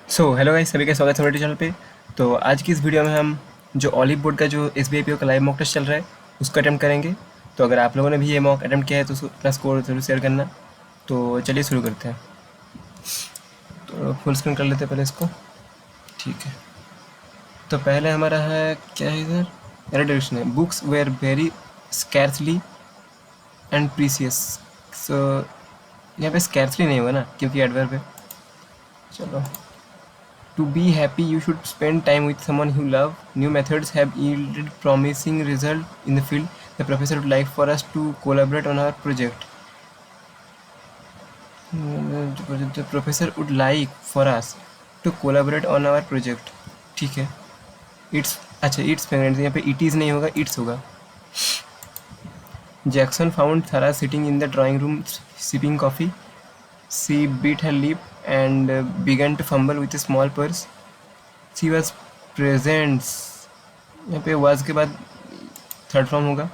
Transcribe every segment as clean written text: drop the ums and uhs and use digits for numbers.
Hello guys, सभी का स्वागत है हमारे चैनल पे। तो आज की इस वीडियो में हम जो ऑलिव बोर्ड का जो S B I P O का लाइव मॉक टेस्ट चल रहा है उसको अटैम्प्ट करेंगे। तो अगर आप लोगों ने भी ये मॉक अटैम्प्ट किया है तो अपना स्कोर जरूर शेयर करना। तो चलिए शुरू करते हैं। तो फुल स्क्रीन कर लेते हैं पहले इसको। ठीक है, तो पहले हमारा है क्या है इधर, इंट्रोडक्शन है। Books were very scarcely and precious. So यहाँ पे स्कैर्सली नहीं होगा ना, क्योंकि एडवर्ब है। चलो, to be happy, you should spend time with someone you love. New methods have yielded promising results in the field. The professor would like for us to collaborate on our project. The professor would like for us to collaborate on our project. ठीक है, it's अच्छा it's pregnant, यहाँ पे it is नहीं होगा, it's होगा। Jackson found थारा sitting in the drawing room sipping coffee. She bit her lip and began to fumble with a small purse. She was presents, यहाँ पे वाज के बाद थर्ड फॉर्म होगा।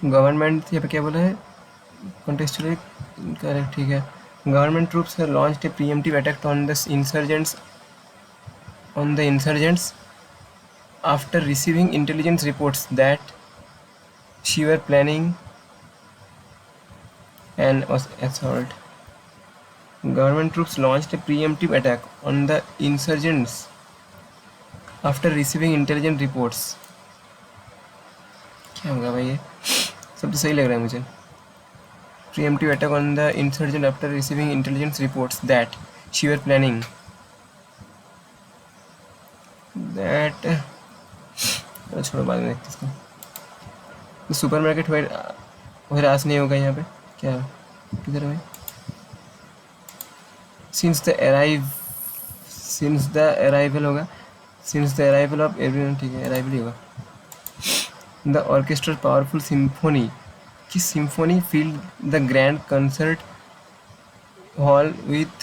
गवर्नमेंट यहाँ पे क्या बोला है, कॉन्टेक्चुअली करेक्ट, ठीक है। Government troops launched a preemptive attack on the insurgents after receiving intelligence reports that she were planning an assault. Government troops launched a preemptive attack on the insurgents after receiving intelligence reports. क्या होगा भाई, ये सब तो सही लग रहा है मुझे। Preemptive attack on the insurgent after receiving intelligence reports that she were planning that छोड़ो, बाद में देखते इसको। सुपरमार्केट रास नहीं होगा यहाँ पे, क्या किधर है भाई? Since the arrival होगा, since the arrival of everyone, ठीक है, arrival ही होगा। The orchestral powerful symphony की symphony filled the grand concert hall with,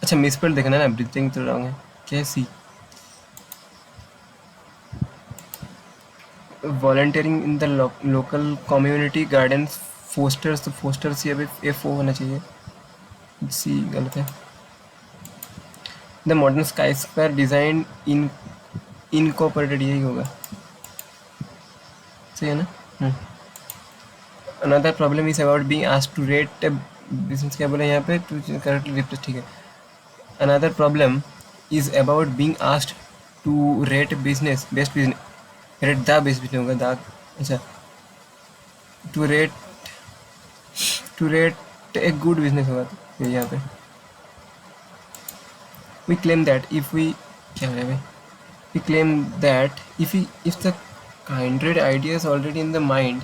अच्छा मिसपेल देखना है ना, ब्रीथिंग तो रॉन्ग है, कैसी volunteering in the local community gardens fosters, तो फोस्टर्स ये एफ ओ होना चाहिए, सी गलत है। The modern sky square design in incorporated, यही होगा, सही है ना। Another problem is about being asked to rate business, क्या बोला यहाँ पे, टू करेक्टली रिप्लेस, ठीक है। Another problem is about being asked to rate business best business, rate the best business होगा, द, अच्छा to rate a good business होगा, तो यहाँ पे we claim that if we, क्या है भाई, we claim that if the kindred ideas already in the mind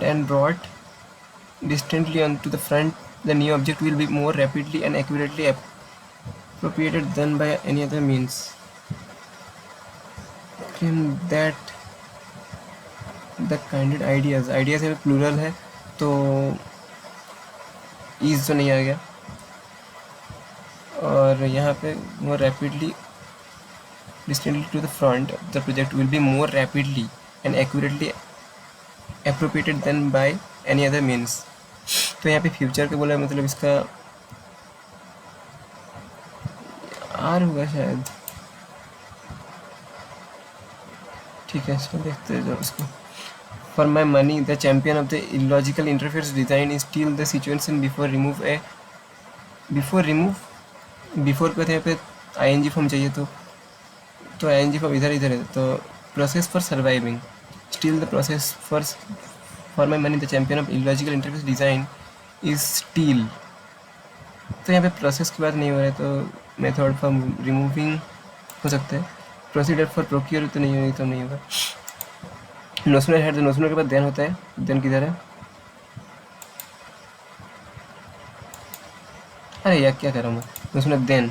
and brought distantly onto the front, the new object will be more rapidly and accurately appropriated than by any other means. Claim that the kindred ideas है plural है, तो is तो नहीं आ गया, और यहाँ पे more rapidly distantly to the front, the project will be more rapidly and accurately appropriated than by any other means. तो यहाँ पे फ्यूचर के बोला, मतलब इसका आर होगा शायद, ठीक है, इसको देखते हैं इसको। For my money, the champion of the illogical interface design is still the situation before पे थे, यहाँ पे ING फॉर्म चाहिए, तो ING फॉर्म इधर है, तो process for surviving, still the process for my money the champion of illogical interface design is steel, तो यहाँ पे प्रोसेस की बात नहीं हो रहा है, तो मेथड फॉर रिमूविंग हो सकता है, प्रोसीडर फॉर प्रोक्योर तो नहीं होगी, तो नहीं होगा। नोशनल हेड, नोशनल के बाद देन होता है, देन किधर है, अरे यार क्या कर रहा हूँ मैं, नोशनल देन,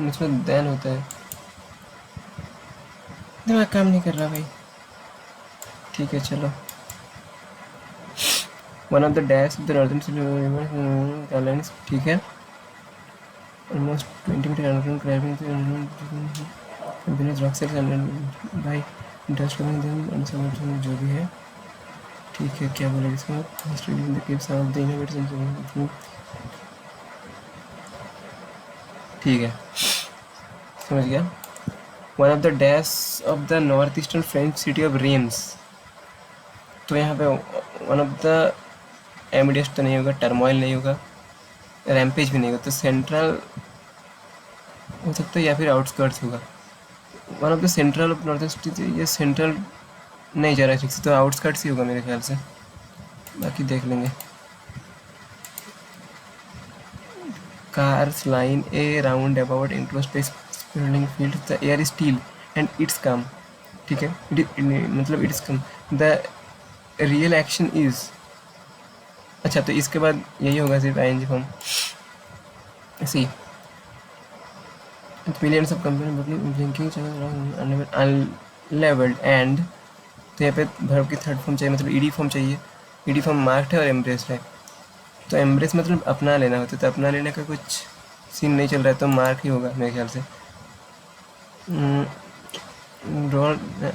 इसमें देन होता है, दिमाग काम नहीं कर रहा भाई, ठीक है चलो। One of the dash the northern airlines, ठीक है, almost 20 metres underground crabbing rock cells भाई, इंटरेस्ट जो भी है, ठीक है, क्या बोला इसका, history in the caves of the innovators, ठीक है समझ गया। One of the dash of the north eastern French city of Reims, तो यहाँ पे वन ऑफ द एमिडियस तो नहीं होगा, टर्मोइल नहीं होगा, रैम्पेज भी नहीं होगा, तो सेंट्रल हो सकता है या फिर आउटस्कर्ट्स होगा। One of the central of north east, ये सेंट्रल नहीं जा रहा है ठीक से, तो आउटस्कर्ट्स ही होगा मेरे ख्याल से, बाकी देख लेंगे। Cars line a roundabout into a space surrounding field. The air is still and it's calm. ठीक है, मतलब it's calm. The real action is, अच्छा तो इसके बाद यही होगा सिर्फ ING form. C millions of companies blinking unleveled and, तो यहाँ पे verb की थर्ड फॉर्म चाहिए, मतलब ईडी फॉर्म चाहिए। ईडी फॉर्म मार्क्ड है और एम्ब्रेस्ड है, तो एम्ब्रेस मतलब अपना लेना होता है, तो अपना लेने का कुछ सीन नहीं चल रहा है, तो मार्क ही होगा मेरे ख्याल से।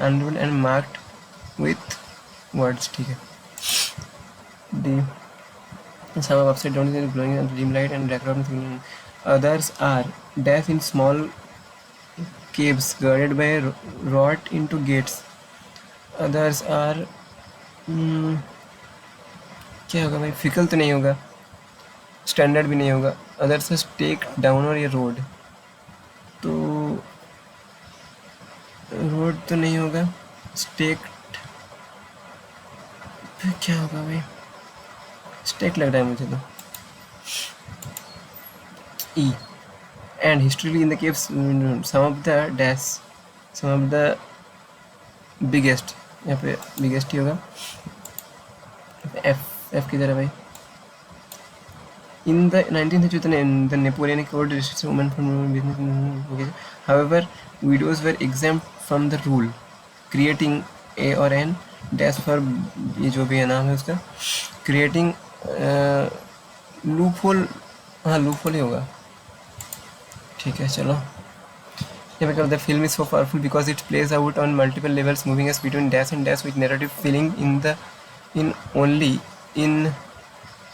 Unrolled and marked with words, ठीक है। D some are upside down is glowing and dim light and background thing. Others are dash in small caves guarded by wrought into gates. Others are क्या होगा भाई, fickle तो नहीं होगा, standard भी नहीं होगा। अदर्स टेक डाउन और ये रोड, तो रोड तो नहीं होगा, स्टेक फिर क्या होगा भाई, स्टेक लग रहा है मुझे तो। E and history in the caves some of the dash some of the biggest, यहाँ पे बिगेस्ट ही होगा। एफ किधर है भाई, in the 19th century the Napoleonic Code restricted women from business, okay. However, widows were exempt from the rule, creating a और n dash for, ये जो भी है नाम है उसका, creating loophole, हाँ loophole ही होगा, ठीक है चलो। Yeah, because the film is so powerful because it plays out on multiple levels, moving us between dash and dash with narrative feeling in only in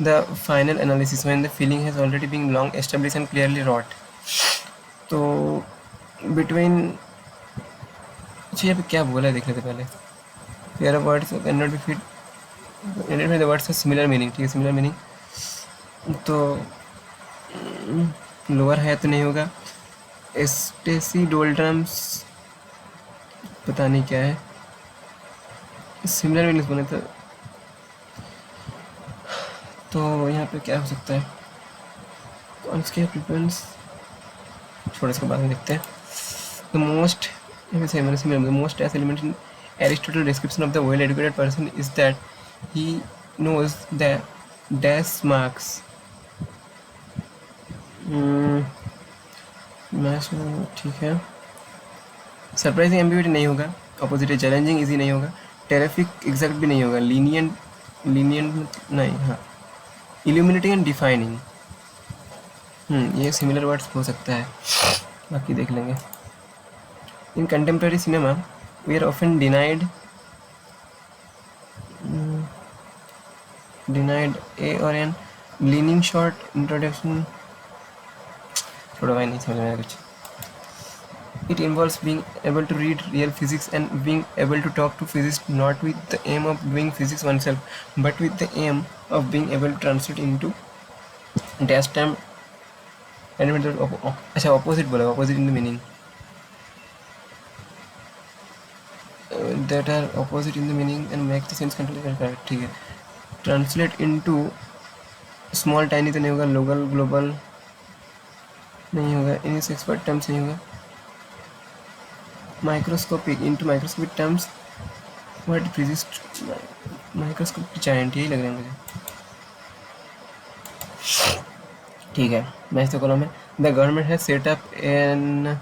the final analysis when the feeling has already been long established and clearly wrought. तो between, अच्छा यहाँ पे क्या बोला है देख लेते पहले। Pair of words cannot be fit, identify the words have similar meaning, ठीक है similar meaning, तो लोअर है तो नहीं होगा। स्टेसी डोल्ड्रम्स पता नहीं क्या है, सिमिलर मीनिंग्स बोले तो यहाँ पे क्या हो सकता है, कौन सी प्रिफरेंस, छोड़ इसके बाद में देखते हैं। The most most S element in Aristotle description of the well educated person is that he knows the dash marks, ठीक है। सरप्राइजिंग एम्बिग्यूटी नहीं होगा, अपोजिट है चैलेंजिंग इजी नहीं होगा, टेरिफिक एग्जैक्ट भी नहीं होगा, लीनियंट नहीं, हाँ इल्यूमिनेटिंग एंड डिफाइनिंग, ये सिमिलर वर्ड्स हो सकता है, बाकी देख लेंगे। In contemporary cinema we are often denied a और एन लीनिंग शॉर्ट इंट्रोडक्शन, छोड़ो भाई नहीं समझ में आया कुछ। It involves being able to read real physics and being able to talk to physicists, not with the aim of doing physics oneself, but with the aim of being able to translate into dash time and अच्छा opposite बोला, opposite in the meaning, that are opposite in the meaning and make the sense completely correct, ठीक है। translate into small tiny तो नहीं होगा, local global नहीं होगा, इन expert terms नहीं होगा, microscopic into microscopic terms, what physics microscopic giant, यही लग रहा है मुझे, ठीक है। मैच तो कॉलम है। The government has set up an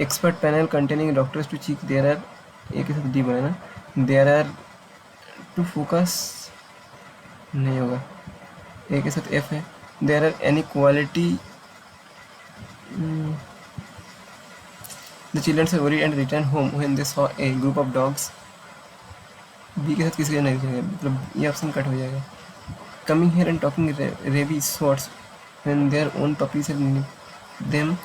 expert panel containing doctors to check, there are, एक के साथ डी बना ना, देयर आर टू फोकस नहीं होगा, एक के साथ एफ है, there are any quality, the children were worried and returned home when they saw a group of dogs B के साथ किसी का नहीं दिखेगा, मतलब ये ऑप्शन कट हो जाएगा। Coming here and talking rabies shots when their own puppies and them.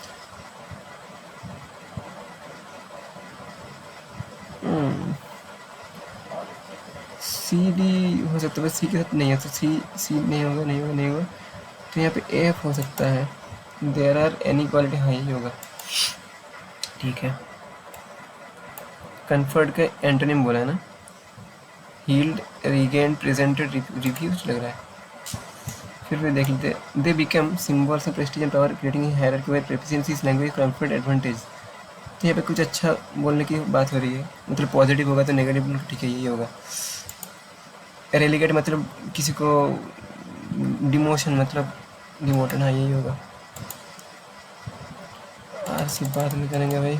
C D हो सकता है, सी के साथ नहीं है तो सी सी नहीं होगा, नहीं होगा, नहीं होगा। तो यहाँ पे एफ हो सकता है, देयर आर एनी क्वालिटी, हाँ यही होगा, ठीक है। कन्फर्ट का एंटोनिम बोला है ना, हील्ड, रीगेन, प्रेजेंटेड, रिव्यूज लग रहा है। फिर भी देख लेते हैं। They become symbols of prestige and power creating hierarchy where proficiency is language comfort advantage. तो यहाँ पे कुछ अच्छा बोलने की बात हो रही है, मतलब पॉजिटिव होगा तो नेगेटिव, ठीक है यही होगा। रेलिगेट मतलब किसी को डिमोशन, मतलब डिमोटेड, हाँ यही होगा। आर सी बात में करेंगे भाई।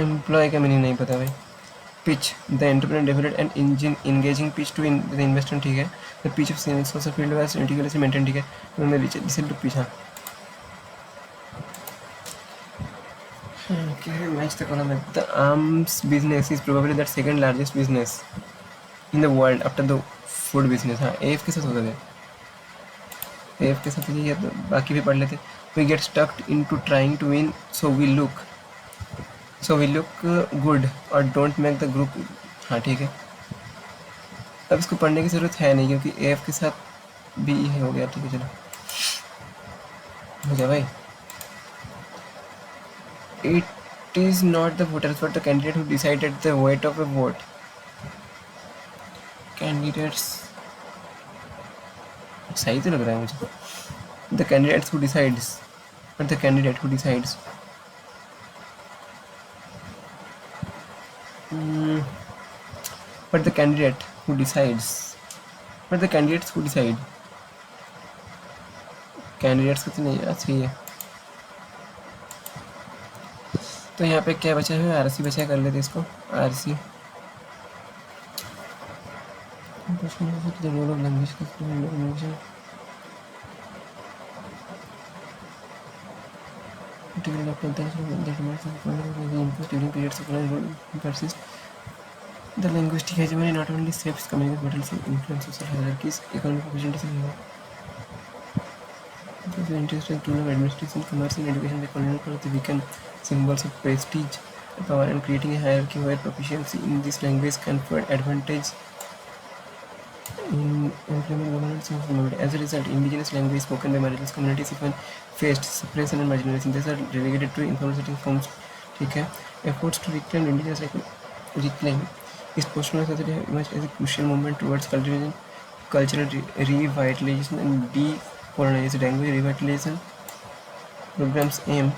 एम्प्लॉय का मीनिंग नहीं पता भाई। Pitch, the entrepreneur developed and engine engaging pitch to in the investment, ठीक है। The pitch of social field was integration maintain, ठीक है। तो मैं लिसन टू पिच, हाँ मैच तक वाला मैं। The arms business is probably that second largest business in the world after the food business, हाँ एफ के साथ होता है, एफ के साथ ये तो बाकी भी पढ़ लेते। We get stucked in to trying to win so we look good or don't make the group, हाँ ठीक है। अब इसको पढ़ने की ज़रूरत है नहीं क्योंकि एफ के साथ भी हो गया, ठीक है चलो हो गया भाई। It is not the voters but the candidate who decided the weight of A vote. Candidates सही तो लग रहा है मुझे। The candidates who decides, but the candidate who decides, but the candidate who decides, but the candidates who decide, candidates को तो नहीं, अच्छा ही है। तो यहाँ पे क्या बचा है, आर सी बचा है, कर लेते इसको R C. Role of language the linguistic hegemony not only shapes communication but also influences social hierarchies, economic opportunities, and more. It is an interesting tool of administration, commerce, and education. The colonial quality became symbols of prestige, power, and creating a hierarchy where proficiency in this language conferred advantage in implement governance and society. As a result, indigenous language spoken by marginalized communities often faced suppression and marginalization. These are relegated to informal setting forms. ठीक है, efforts to reclaim indigenous reclaim is postcolonial society have emerged as a crucial movement towards cultural revitalization and decolonization. Language revitalization programs aim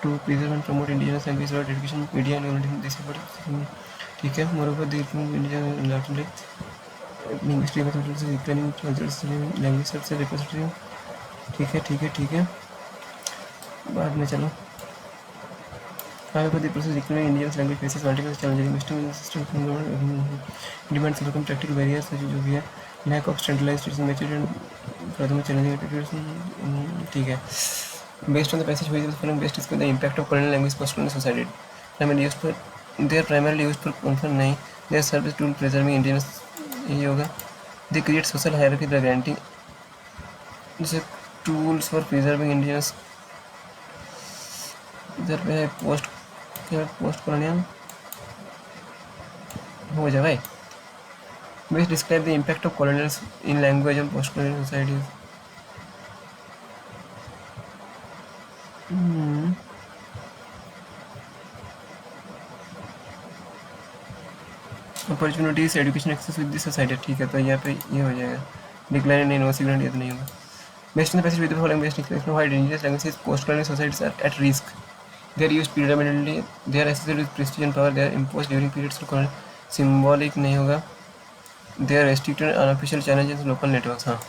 to preserve and promote indigenous language throughout education, media, and community. This effort, ठीक है, moreover the indigenous linguistic methodology reclaiming cultural language सबसे repository, ठीक है ठीक है ठीक है। बाद में चलो। However, the process reclaiming indigenous language faces multiple challenges. Linguistic system demands overcome practical barriers such as जो भी है lack of standardized teaching method and furthermore challenging attitudes, ठीक है। Based on the passage which is following, best describe the impact of colonial language post-colonial society. Primarily used for, they are primarily used for confer नहीं, they are service tool preserving indigenous, यही होगा। They create social hierarchy by granting जैसे tools for preserving indigenous, इधर पे है post, क्या post colonial हो जाए भाई। Best describe the impact of colonials in language and post-colonial societies. Opportunities education access with the society, ठीक है तो यहाँ पे ये हो जाएगा। डिक्लाइन इन यूनिवर्सिटी ये तो नहीं होगा। Best in the passage with the following best explanation why indigenous languages post colonial societies are at risk. They are used predominantly, they are associated with prestige and power, they are imposed during periods of colonial, symbolic नहीं होगा। They are restricted unofficial challenges local networks, हाँ।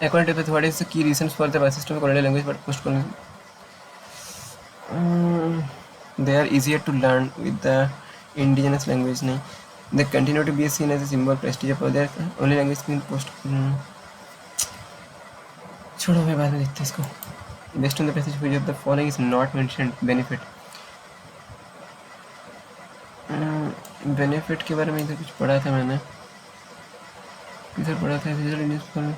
According to the what is the key reasons for the persistence of colonial language but post-colonial? They are easier to learn with the indigenous language. नहीं, they continue to be seen as a symbol prestige of their only language in post. छोड़ो, मैं बाद में देखते हैं इसको। Based on the passage which of the following is not mentioned benefit. Benefit के बारे में इधर कुछ पढ़ा था मैंने, इधर पढ़ा था न्यूज़पेपर में।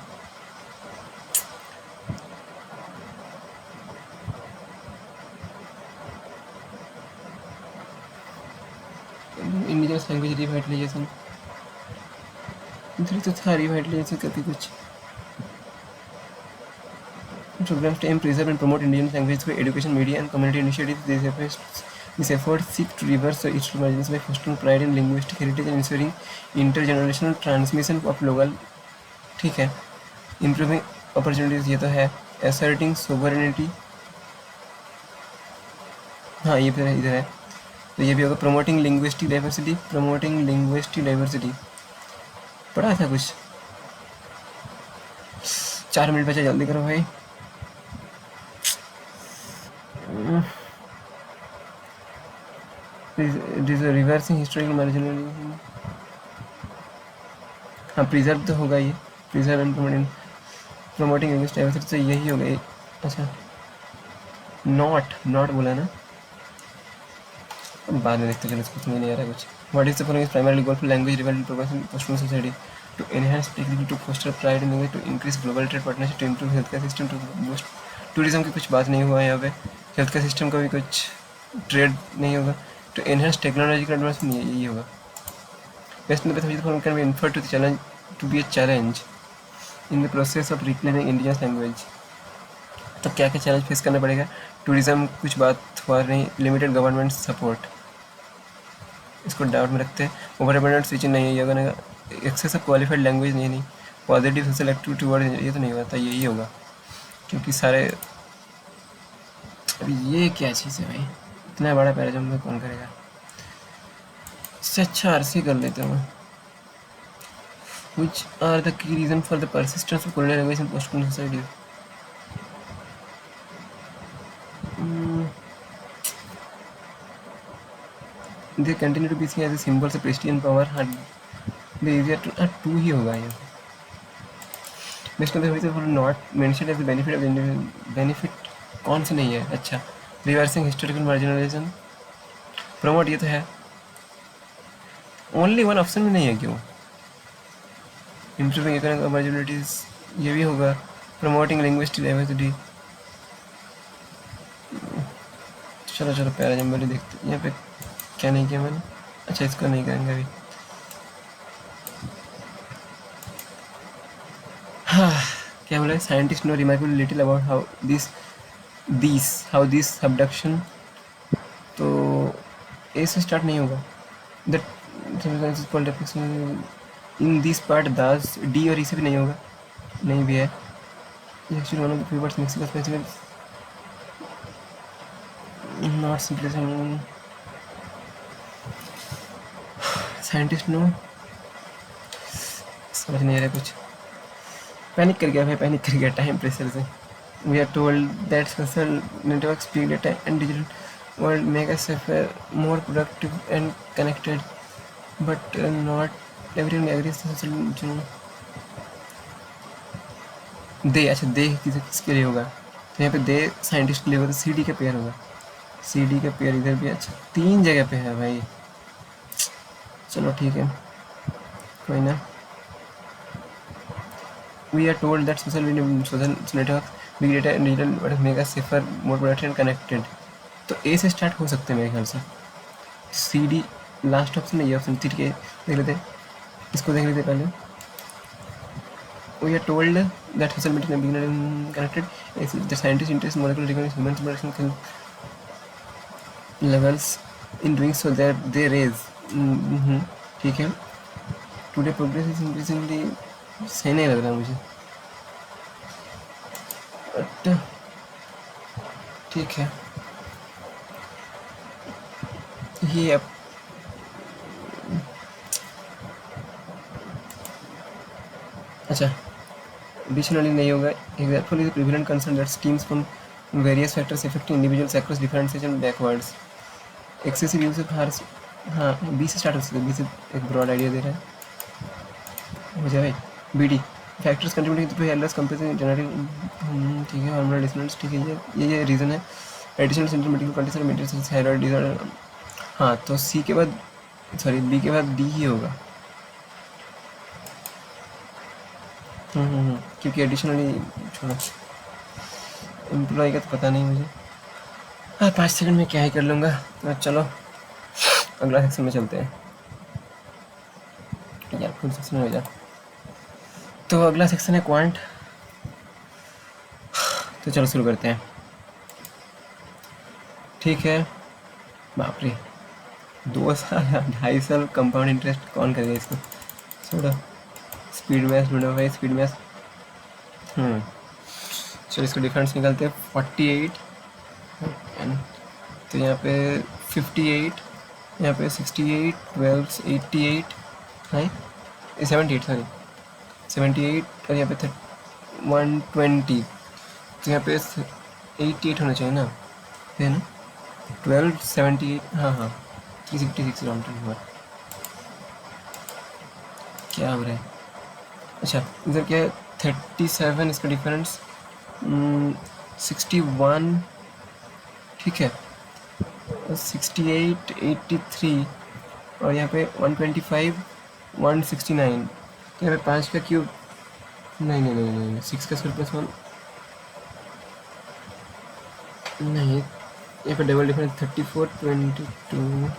इंडिजिनस लैंग्वेज रिवाइटलाइजेशन, इधर तो था रिवाइटलाइजेशन करके कुछ programs to aim preserve and promote indigenous language through education, media, and community initiatives. These efforts seek to reverse the historical margins by fostering pride in linguistic heritage and ensuring intergenerational transmission of local. ठीक है, improving opportunities ये तो है, asserting sovereignty, हाँ ये फिर इधर है, तो ये भी होगा, promoting linguistic diversity, पढ़ा था कुछ। 4 मिनट बचा, जल्दी करो भाई। रिवर्सिंग हिस्टोरिकल मार्जिनल, हाँ प्रिजर्व तो होगा ये, preserve and promoting English diversity, तो यही होगा ये। अच्छा नॉट बोला ना, बाद में देखते चलो, इसको समझ नहीं आ रहा कुछ। What is the following primary goal for language development progress in post society, to enhance technical, to foster pride in language, to increase global trade partnership, to improve health care system, to boost tourism की कुछ बात नहीं हुआ है यहाँ पे, health care system का भी कुछ, ट्रेड नहीं होगा, टू एनहांस टेक्नोलॉजिकल एडवांसमेंट, यही होगा। Best in the following can be inferred to challenge, to be a challenge in the process of reclaiming Indian language. तो क्या क्या चैलेंज फेस करना पड़ेगा, टूरिज्म कुछ बात हुआ नहीं, लिमिटेड गवर्नमेंट सपोर्ट, इसको डाउट में रखते हैं, ओवर अबंडेंट स्विचिंग नहीं है, होगा एक्सेस ऑफ क्वालिफाइड लैंग्वेज नहीं, पॉजिटिव सोशल एक्टिविटी वर्ड, ये तो नहीं होता, यही होगा, क्योंकि सारे। अभी ये क्या चीज़ है भाई, इतना बड़ा पैराग्राफ में कौन करेगा, इससे अच्छा आरसी कर लेते हैं। Which are the key reasons for the persistence of colonial language in post-colonial societies? They continue to be seen as symbols of prestige and power. They easier to two ही होगा ये। Based on the reason for not mentioned as the benefit of individual, benefit कौन से नहीं है, अच्छा reversing historical marginalization, promote ये तो है, only one ऑप्शन में नहीं है क्यों, इम्प्रूविंग इकोनॉमिक अपॉर्चुनिटीज ये भी होगा, प्रमोटिंग लिंग्विस्टिक डाइवर्सिटी। चलो पैराजम्बली देखते यहाँ पे क्या नहीं किया मैंने, अच्छा इसको नहीं करेंगे अभी। हाँ क्या बोला, scientist know remarkable little about how this subduction, तो ए से स्टार्ट नहीं होगा, that in this part dash, D और ई से भी नहीं होगा, नहीं भी है, actually one of the few words mixing specific not simply scientist know, समझ नहीं आ रहा कुछ, पैनिक कर गया भाई, पैनिक कर गया टाइम प्रेशर से। We are told that social networks, big data and digital world make us safer, more productive and connected, but not everyone agrees to social। दे, अच्छा दे किसके लिए होगा, तो यहाँ पे दे साइंटिस्ट के लिए होगा, तो सी डी का पेयर होगा, सी डी का पेयर इधर भी, अच्छा 3 जगह पे है भाई, चलो ठीक है कोई ना। We are told that social network, big data and digital make us safer, more productive and connected, तो ए से स्टार्ट हो सकते हैं मेरे ख्याल से, सी डी लास्ट ऑप्शन है, ये ऑप्शन ठीक है, देख लेते हैं, इसको देख लेते पहले। We are told that social media big connected, the scientist interest molecular recognition human production levels, in doing so that they raise, ठीक है, टुडे प्रोग्रेस इज इंक्रीजिंगली, सही नहीं लग रहा मुझे, बट ठीक है ये अब अच्छा additionally नहीं होगा, example is a prevalent concern that stems from various factors affecting individuals across different stages and backwards, excessive use of harsh, हाँ बी से स्टार्ट हो सकता है, बी से एक ब्रॉड आइडिया दे रहा है, हो जाए भाई, B D factors contributing to health comparison generating, ठीक है, हार्मोनल डिसऑर्डर्स, ठीक है, ये रीज़न है, additional symptom medical condition, medicine thyroid disorder, हाँ तो सी के बाद सॉरी बी के बाद डी ही होगा। क्योंकि एडिशनली छोड़ो, एम्प्लॉय का तो पता नहीं मुझे। हाँ 5 सेकंड में क्या ही कर लूँगा। तो चलो अगला सेक्शन में चलते हैं। यार फुल सेक्शन में हो जा। तो अगला सेक्शन है क्वांट। तो चलो शुरू करते हैं। ठीक है, बाप रे 2 साल 2.5 साल कंपाउंड इंटरेस्ट कौन करेगा इसको। छोड़ो, स्पीड मैथ ढूंढो भाई, स्पीड मैथ। चलो इसको डिफरेंस निकालते हैं। 48 तो यहाँ पे 58, यहाँ पे 68, 12, 88 है 78 सॉरी 78 और यहाँ पे 120। तो यहाँ पे 88 होना चाहिए ना, है ना 12, 78 हाँ 366 राउंड हुआ। क्या हो रहा है? अच्छा इधर क्या है 37, इसका डिफरेंस 61 ठीक है, 68, 83 और यहाँ पे 125, 169। तो यहाँ पे 5 का क्यूब नहीं 6 का स्क्वायर प्लस 1 नहीं, यहाँ पे डबल डिफरेंस 34, 22,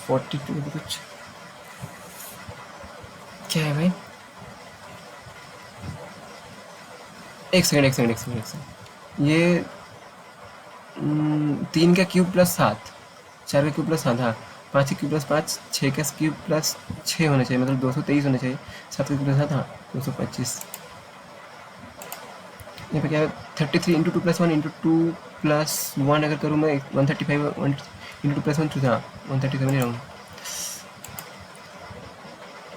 42 कुछ क्या है भाई। एक सेकंड ये 3 का क्यूब प्लस 7, 4 का क्यूब प्लस 7 हाँ 5 का क्यूब प्लस 5, 6 का क्यूब प्लस 6 होना चाहिए, मतलब 223 होना चाहिए। 7 का क्यूब प्लस 7 हाँ 225। यहाँ पे क्या है 33 इंटू 2 प्लस 1 इंटू 2 प्लस 1 अगर करूँ मैं 135 इंटू 2 प्लस 1 तो हाँ 137 ही रहूँ।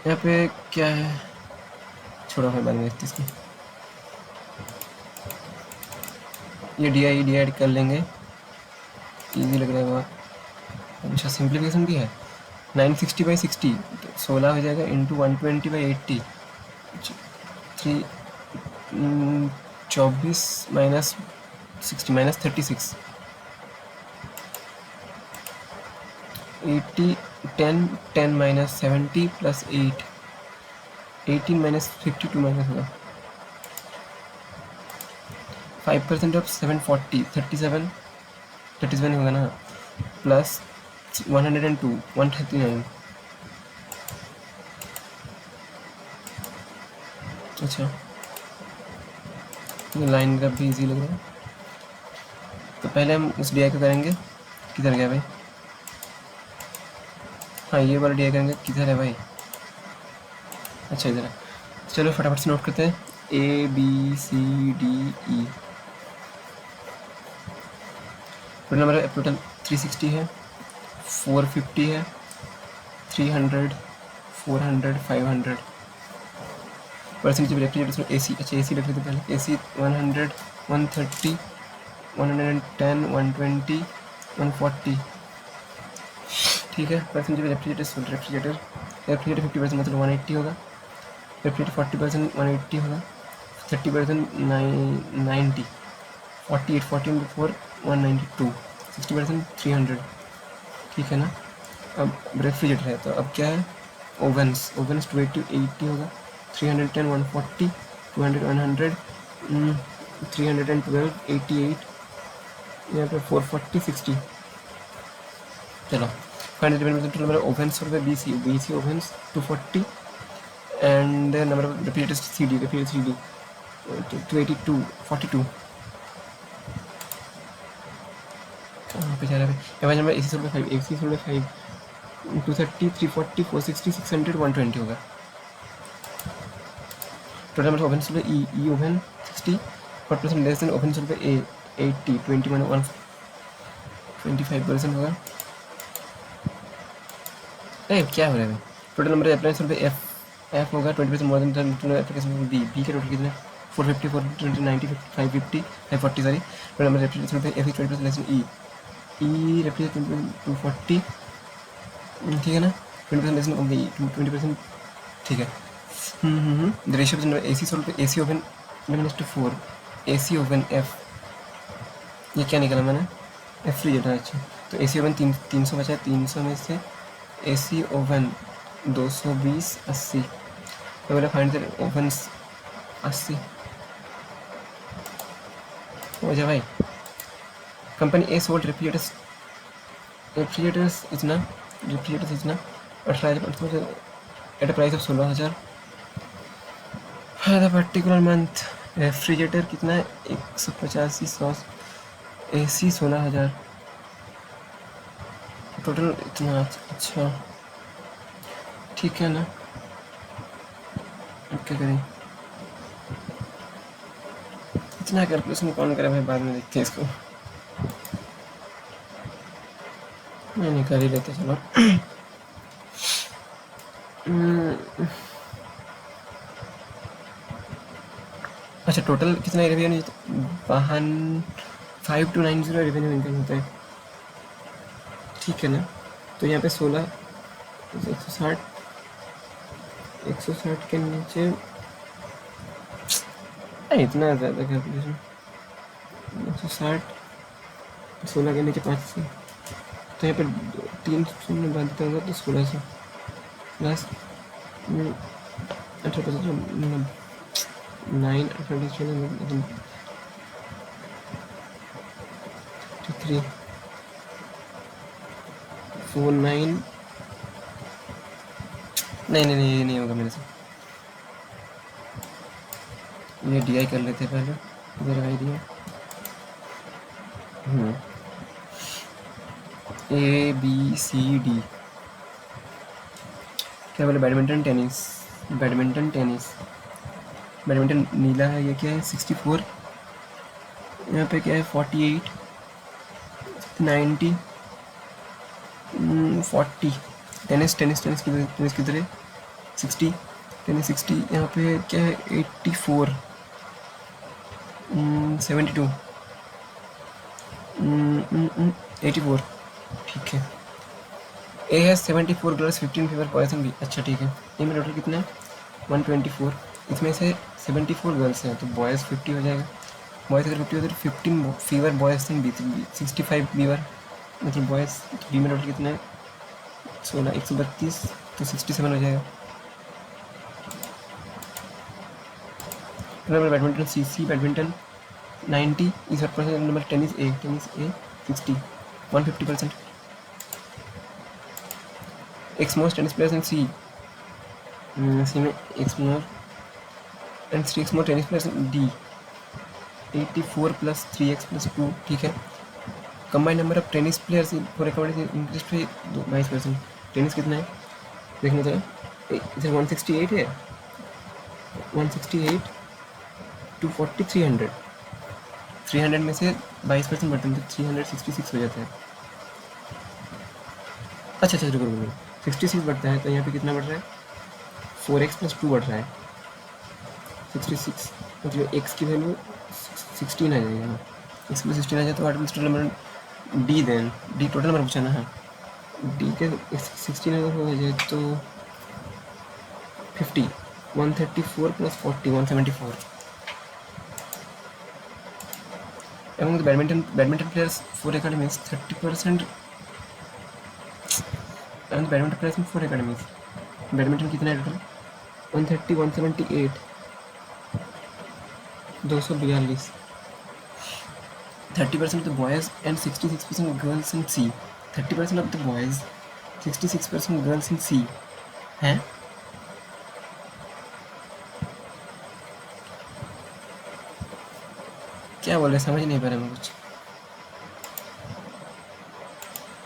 यहाँ पे क्या है, छोड़ो फिर बाद में इसकी, ये डी आई कर लेंगे, इजी लग रहा है बहुत। अच्छा सिंप्लीफिकेशन भी है 960/60 तो 16 हो जाएगा into 120/80 24 minus 60 minus 36 80 10 10 minus 70 plus 8 18 minus 52 minus होगा 5% ऑफ 740 37 होगा ना प्लस 102 139। अच्छा ये लाइन का भी इजी लग रहा है। तो पहले हम उस डी आई को करेंगे, किधर गया भाई, हाँ ये वाला डी आई करेंगे, किधर है भाई, अच्छा इधर है। चलो फटाफट से नोट करते हैं ABCDE। टोटल नंबर टोटल 360 है, 450 है, 300, 400, 500। परसेंटेज रेफ्रिजरेटर AC, अच्छा AC रख लेते पहले। AC 100, 130, 110, 120, 140 ठीक है। परसेंटेज रेफ्रिजरेटर 50% मतलब 180 होगा, रेफ्रिजरेटर 40% 180 होगा, 30% 90, 48 14 4 192, 60% 300 ठीक है ना। अब रेफ्रिजरेटर है तो अब क्या है, ओवन्स 280 होगा, 310 140, 200 100, 312 88, यहाँ पे 440 60। चलो final number of ओवन्स for the BC ओवन्स 240 and number of refrigerators CD 282 42। कहाँ पे जा रहा है भाई, नंबर AC सोल्ड 5 230 340 460 600 120 होगा। Total number oven sold E oven 60 40% less than oven sold A 80 21 25% होगा। क्या हो रहा है भाई, total number appliance sold F होगा 20% मोर देन एप्लीकेशन B के टोटल कितने 450 420 90 550 540 sorry. Total number application sold F 20% less than E represent 240 ठीक है ना, 20% लेस देन 20% ठीक है। द रेशियो AC सोल्ड पे AC oven 11:4 AC oven F, ये क्या निकाला मैंने, रेफ्रिजरेटर। अच्छा तो AC ओवन 300 बचा है, 300 में से AC ओवन 220 80, तो बोला फाइंड द ओवन 80 हो जाए भाई। कंपनी ए सोल्ड रेफ्रिजरेटर्स इतना 18,000 at a price of 16,000। The particular month refrigerator कितना है 185 100 AC 16,000 टोटल इतना। अच्छा ठीक है ना, अब क्या करें, इतना कैलकुलेशन कौन करे भाई, बाद में देखते हैं इसको, मैं निकाल ही लेते चलो। अच्छा टोटल कितना रेवेन्यू वाहन 5290 रेवेन्यू इनकम होता है, ठीक है ना। तो यहाँ पे 16 160 के नीचे इतना ज़्यादा कैलकुलेशन, 160 16 के नीचे 500, तो यहाँ पर 3 शून्य बांध देता होगा तो 1600 प्लस 18% 9 3 4 9 नहीं ये नहीं होगा मेरे से, ये DI कर लेते पहले, इधर आइडिया ABCD क्या बोले, बैडमिंटन नीला है, ये क्या है 64, यहाँ पे क्या है 48 90 40, टेनिस किधर है 60, टेनिस 60, यहाँ पे क्या है 84 72 84, ठीक है। ए है 74 गर्ल्स 15 फीमेल बॉयज़ एंड, अच्छा ठीक है। ये में टोटल कितना है 124, इसमें से 74 गर्ल्स हैं तो बॉयज़ 50 हो जाएगा, बॉयज़ अगर 50 हो तो 15 फीवर बॉयज़ एंड 65 फीवर मतलब बॉयज़। तो बी में टोटल कितना है 16 132 तो 67 हो जाएगा। नंबर बैडमिंटन CC बैडमिंटन 90 इस percent, number tennis A 60 150%। X most tennis players in C में x more tennis players in D 84 + 3x + 2, ठीक है। Combined number of tennis players for according increase पे 22%। टेनिस कितना है देखने तो, इधर 168 है, 168 240 300 में से 22% बढ़ते हैं तो 366 हो जाता है। अच्छा रुको 66 बढ़ता है तो यहाँ पे कितना बढ़ रहा है 4x + 2 बढ़ रहा है 66, मतलब x की वैल्यू 16 आ जाएगा, x की 16 आ जाए तो total number D then D total number पूछा ना, हाँ D के 16 अगर हो जाए तो 50 134 + 40 174। Among the badminton players 4 academies 30%, and badminton players in 4 academies badminton कितना है total 130 178 242, 30% of the boys and 66% of girls in C, 30% of the boys 66% girls in C हैं। क्या बोल रहे समझ नहीं पा रहे मैं कुछ,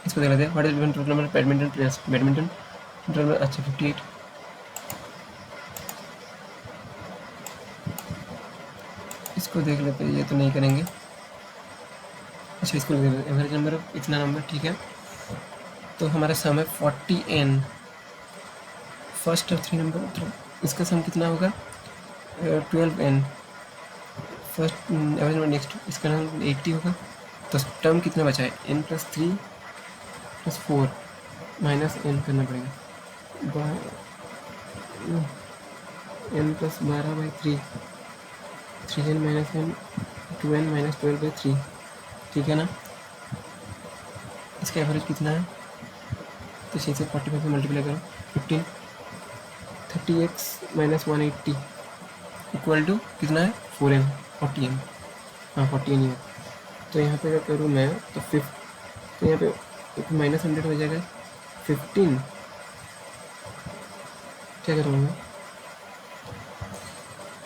इसको देख लेते हैं। What is total number badminton players, badminton total अच्छा 58, इसको देख लेते हैं, ये तो नहीं करेंगे। अच्छा इसको देख लेते हैं, एवरेज नंबर इतना नंबर, ठीक है। तो हमारा सम है 40n, फर्स्ट और 3 नंबर, तो इसका सम कितना होगा 12n, first average number next, इसका नाम 80 होगा। तो टर्म कितना बचा है n + 3 + 4 - n करना पड़ेगा, n + 12/3 3n - n 2n - 12/3, ठीक है ना। इसका एवरेज कितना है तो 6 से 45 से मल्टीप्लाई करो 15 30x माइनस 180 इक्वल टू कितना है 4m 40m, हाँ 40m ही है। तो यहाँ पे अगर करूँ मैं तो तो यहाँ पे माइनस 100 हो जाएगा 15, क्या करूँगा मैं,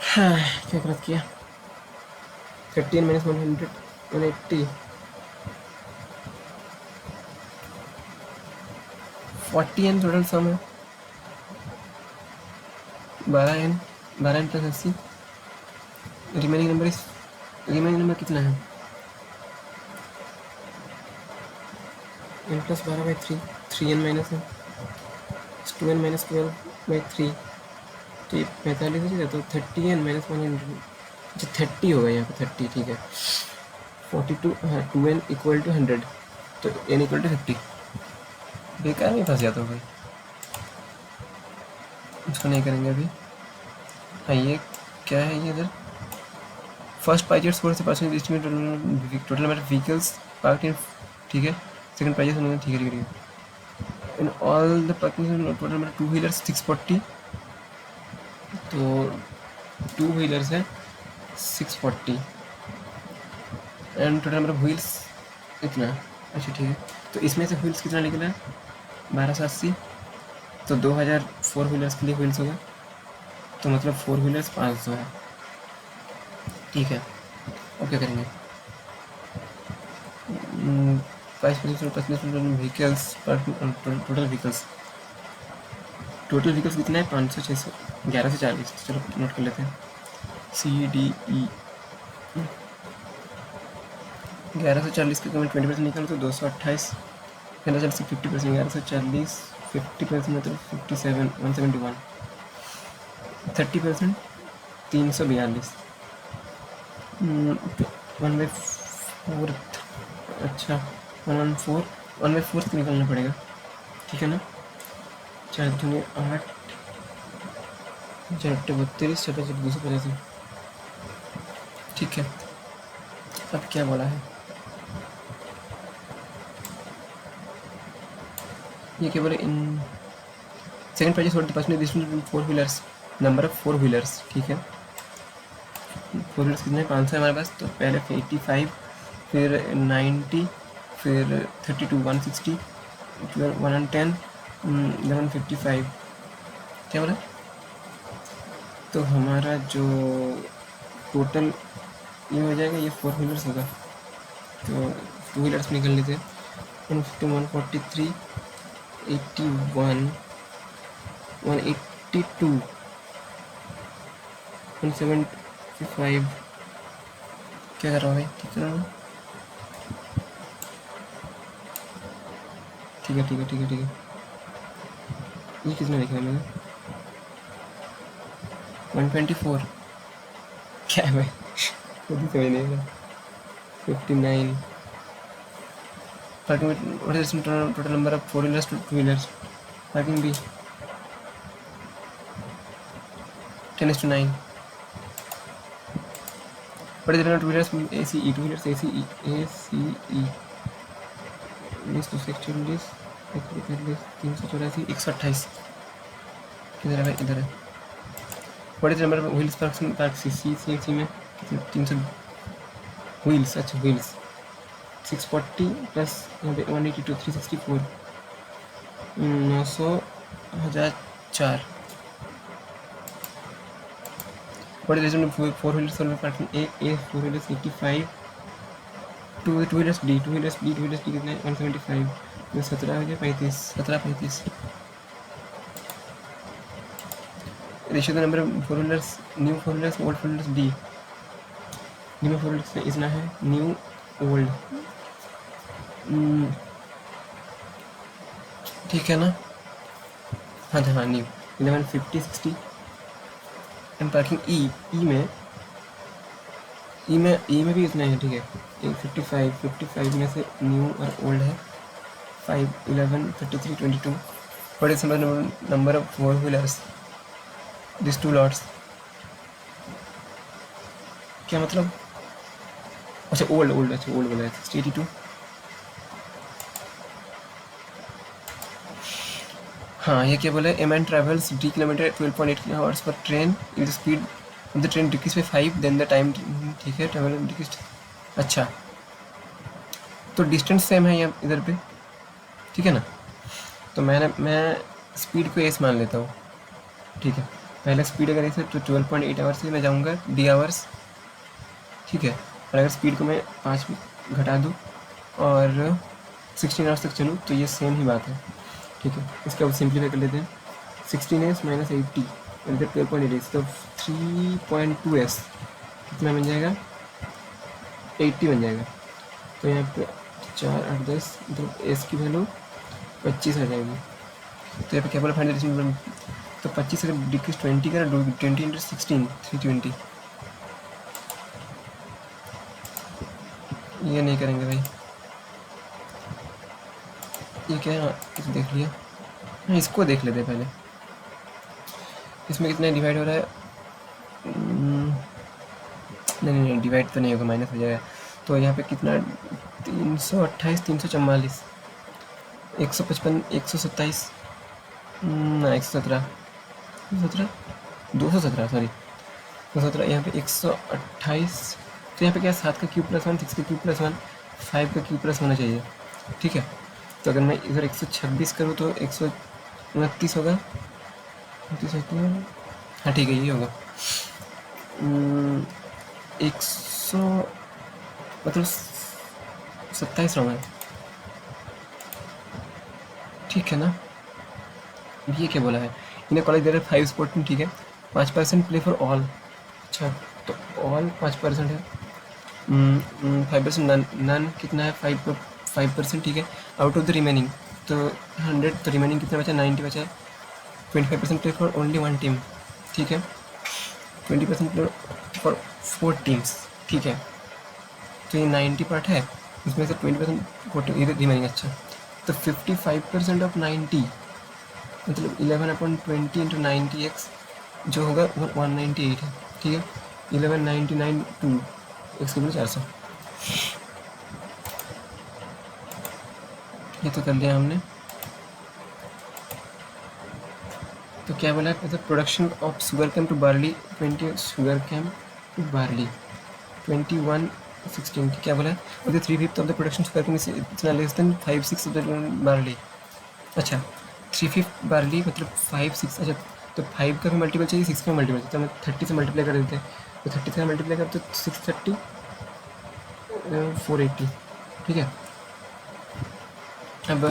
हाँ क्या गलत किया, 13 माइनस 100 180 40n टोटल सम है 12n प्लस 80, रिमेनिंग नंबर कितना है n प्लस 12/3 3n माइनस है 2n माइनस 12/3, तो ये 45 हो जाएगा, तो 30n माइनस 100, अच्छा 30 होगा यहाँ पे 30, ठीक है 42, हाँ 2n इक्वल टू 100, तो n इक्वल टू 50, बेकार में फंस जाता हूँ भाई, उसको नहीं करेंगे अभी। हाँ ये क्या है ये इधर, फर्स्ट पाइजेट स्कोर से percent estimate total number of vehicles park इन, ठीक है, सेकंड पाइजेट ठीक है ठीक है, in all the parking total number two wheelers 640, तो टू व्हीलर्स है 640 and total number of wheels इतना, अच्छा ठीक है, तो इसमें से व्हील्स कितना निकला है 1280, तो 2000 फोर व्हीलर्स के लिए व्हील्स होगा, तो मतलब फोर व्हीलर्स 500 है, ठीक है। अब क्या करेंगे, 5% व्हीकल्स टोटल व्हीकल्स कितना है 500 600 1140, चलो नोट कर लेते हैं, CDE 1140 के कमेंट 20% निकालो तो 228, 1140 से 50%, 1140 50% मतलब 57 171, 30% 342, 1/4, अच्छा 1/4 निकालना पड़ेगा, ठीक है ना, 4 दूनी 8, 4 32, 4 285, ठीक है। अब क्या बोला है, ये क्या बोले, in second prizes for department distribution four wheelers, number of four wheelers, ठीक है, फोर व्हीलर्स कितने 500 है हमारे पास, तो पहले 85, फिर 90, फिर 32 160 110 1155, क्या बोला, तो हमारा जो टोटल ये हो जाएगा, ये फोर व्हीलर्स होगा, तो टू व्हीलर्स निकल लेते हैं, 150 143 81 182 175, क्या कर रहा हूँ भाई, ठीक कर रहा हूँ, ठीक है ठीक है ठीक है ठीक है, ये कितना लिखा है मैंने 124, क्या है भाई खुद ही समझ नहीं आया, 59, parking total number of four wheelers two two wheelers, parking भी 10:9, what is the number of two wheelers ACE, two wheelers ACE बीस 241 384 128, किधर है भाई, इधर है, what is the number of wheels park C में कितने 300 व्हील्स, अच्छा व्हील्स 640 प्लस यहाँ पे 182 364 900 1004, what is the number of four wheelers parking A four wheelers 85, two wheelers D कितना है 175, तो 17 हो गया 35 17 35, ratio the number of four wheelers new four wheelers old four wheelers D, new four wheelers में इतना है न्यू ओल्ड, ठीक है ना, हाँ हाँ न्यू 1150 60 एंड पार्किंग ई में भी इतना है, ठीक है 55 में से न्यू और ओल्ड है 5 11 33 22, what is number of four wheelers these two lots, क्या मतलब, अच्छा ओल्ड अच्छा ओल्ड बोला है 82, हाँ, ये क्या बोला है, a man travels D kilometer 12.8 hours पर train, in the speed of the train decreases by 5, then the time, ठीक है, ट्रेवल डिक्रीज। अच्छा, तो डिस्टेंस सेम है यहाँ इधर पे, ठीक है ना। तो मैं स्पीड को एस मान लेता हूँ, ठीक है। पहले स्पीड अगर ऐसे तो 12.8 आवर्स से मैं जाऊँगा डी आवर्स, ठीक है। और अगर स्पीड को मैं 5 घटा दूँ और 16 आवर्स तक चलूँ तो ये सेम ही बात है, ठीक है। इसका अब सिंप्लीफाई कर लेते हैं, 16s माइनस 80 इधर 12.8 तो 3.2s कितना बन जाएगा, 80 बन जाएगा। तो यहाँ पे 4 8 10 मतलब एस की वैल्यू 25 आ जाएगी। तो यहाँ पे क्या बोला, फाइंड द डिस्टेंस, तो 25 अगर डिक्रीज 20 का 20 इंटू 16 320, ये नहीं करेंगे भाई, ये क्या है, इसे देख लिया। हाँ, इसको देख लेते हैं पहले, इसमें कितना डिवाइड हो रहा है, नहीं नहीं नहीं डिवाइड तो नहीं होगा, माइनस हो जाएगा। तो यहाँ पे कितना, 328 344 155 127 ना 117 117 217 सॉरी 217, यहाँ पे 128। तो यहाँ पे क्या, 7 का क्यूब प्लस 1 6 का क्यूब प्लस 1 5 का क्यूब प्लस होना चाहिए, ठीक है। तो अगर मैं इधर 126 करूँ तो 129 होगा, 29 होती है, हाँ ठीक है यही होगा। 100 मतलब 27 होगा, ठीक है ना। ये क्या बोला है, इन्हें कॉलेज दे रहे 5 स्पोर्ट में, ठीक है। 5% प्ले फॉर ऑल, अच्छा तो ऑल 5% है, 5% नन, नन कितना है, 5%, ठीक है। आउट ऑफ द रिमेनिंग तो 100, तो रिमेनिंग कितना बचा, 90 बचा। 25% प्ले फॉर ओनली 1 टीम, ठीक है। 20% प्ले फॉर 4 टीम्स, ठीक है। तो ये 90 पार्ट है, इसमें से 20% 40 इधर रिमेनिंग, अच्छा। तो 55% ऑफ 90 मतलब 11/20 इंटू 90x जो होगा 198 है, ठीक है। 1199 टू एक्स के बड़े 400, ये तो कर लिया हमने। तो क्या बोला है, production of sugar came to barley 20 sugar came to barley 2116, क्या बोला है, 3/5 of the production sugar came इतना less than 5/6 of the barley. अच्छा 3/5 बार्ली मतलब 5/6, अच्छा तो 5 का भी मल्टीपल चाहिए, 6 का मल्टीपल चाहिए, तो हम 30 से मल्टीप्लाई कर देते हैं। तो 30 से मल्टीप्लाई करते तो 630 480, ठीक है। अब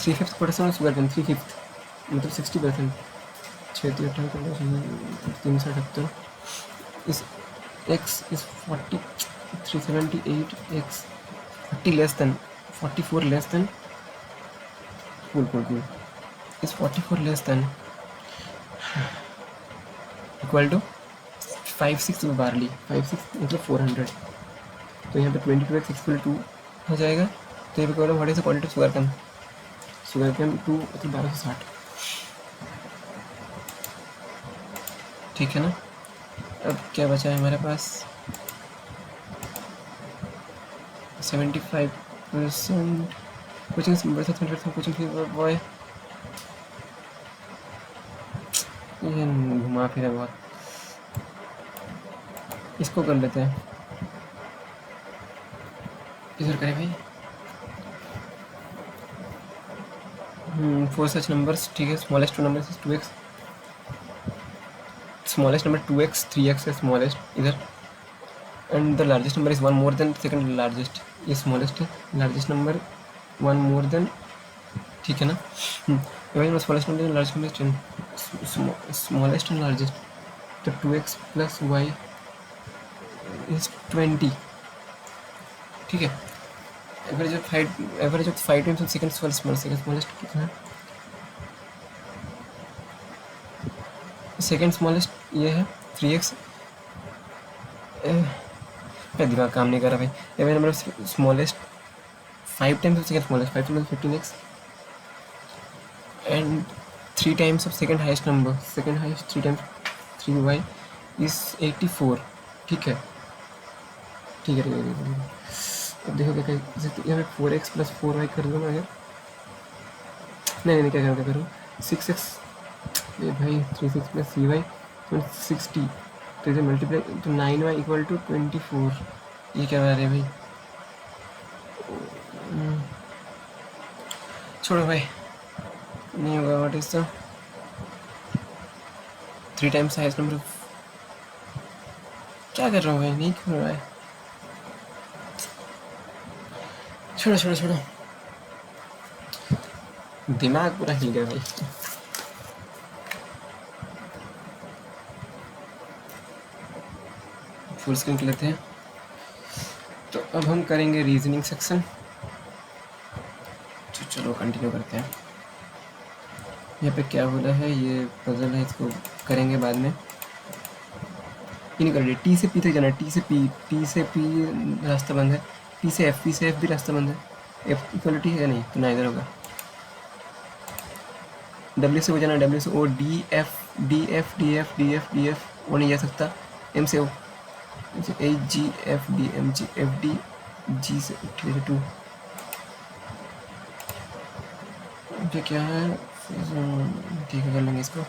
3/5 प्रोडक्शन ऑफ शुगर कैन 3/5 मतलब 60%, 378 इस x is 40 378 x 40 less than 44 less than cool is 44 less than equal to 5/6 में बार्ली 5/6 मतलब 400। तो यहाँ पे 22x इक्वल 2 हो जाएगा। तो यहाँ पे क्या what is the quantity of sugar came 2 मतलब 1260, ठीक है ना। अब क्या बचा है हमारे पास, 75% कोचिंग बॉय, ये घुमा फिरा बहुत, इसको कर लेते हैं, किधर करें भाई, फोर सच नंबर्स, ठीक है। Smallest two numbers is 2x, smallest number 2x 3x है स्मॉलेस्ट इधर, and the largest number is 1 more than second largest, ये स्मॉलेस्ट है, लार्जेस्ट नंबर 1 मोर देन, ठीक है ना। Smallest number largest number smallest and largest, तो 2x plus y is 20, ठीक है। Average of 5 times second smallest कितना है, सेकंड स्मॉलेस्ट ये है 3x, मेरा दिमाग काम नहीं कर रहा भाई। Average number of smallest 5 times of second smallest 5 times 15x and 3 times of second highest number, second highest 3 times 3y is 84, ठीक है ठीक है। अब देखो क्या यहाँ पे 4x प्लस 4y कर दूँ मैं, अगर नहीं क्या करूँ 6x, ये भाई 3 6 प्लस सी वाई 60, तो इसे मल्टीप्लाई तो 9y इक्वल टू 24। ये क्या बता रहे हैं भाई? छोड़ो भाई, नहीं होगा। What is the 3 times highest number of, क्या कर रहा हूँ भाई? नहीं कर रहा है, छोड़ो छोड़ो छोड़ो, दिमाग पूरा हिल गया भाई। फुल स्क्रीन कर लेते हैं। तो अब हम करेंगे रीजनिंग सेक्शन। तो चलो कंटिन्यू करते हैं। यहाँ पे क्या बोला है, ये पजल है, इसको करेंगे बाद में। ये नहीं कर रही, टी से पी तक जाना है, टी से पी रास्ता बंद है, टी से एफ भी रास्ता बंद है। एफ इक्वलिटी है नहीं तो ना इधर होगा। डब्ल्यू से हो जाना, डब्ल्यू से ओ, डी एफ वो नहीं जा सकता। एम से O, H G F D, M G F D, G से ठीक है 2। ये क्या है? ठीक है कर लेंगे इसको,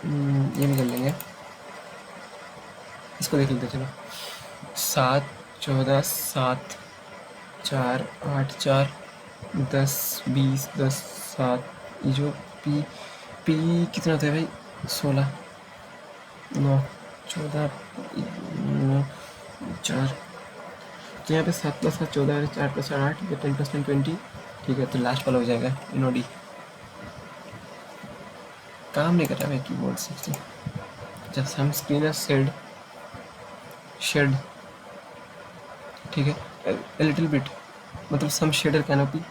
ये नहीं कर लेंगे, इसको देख लेते चलो। 7 14 7 4 8 4 10 20 10 7, ये जो पी कितना होता है भाई? 16 9 14 9 4, तो यहाँ पे 7 + 7 14 है, 4 + 4 8, 10 + 10 20। ठीक है, तो लास्ट वाला हो जाएगा इनोडी। काम नहीं कर रहा भाई कीबोर्ड से। जब सम स्क्रीन है शेड, ठीक है, लिटिल बिट मतलब some shader canopy,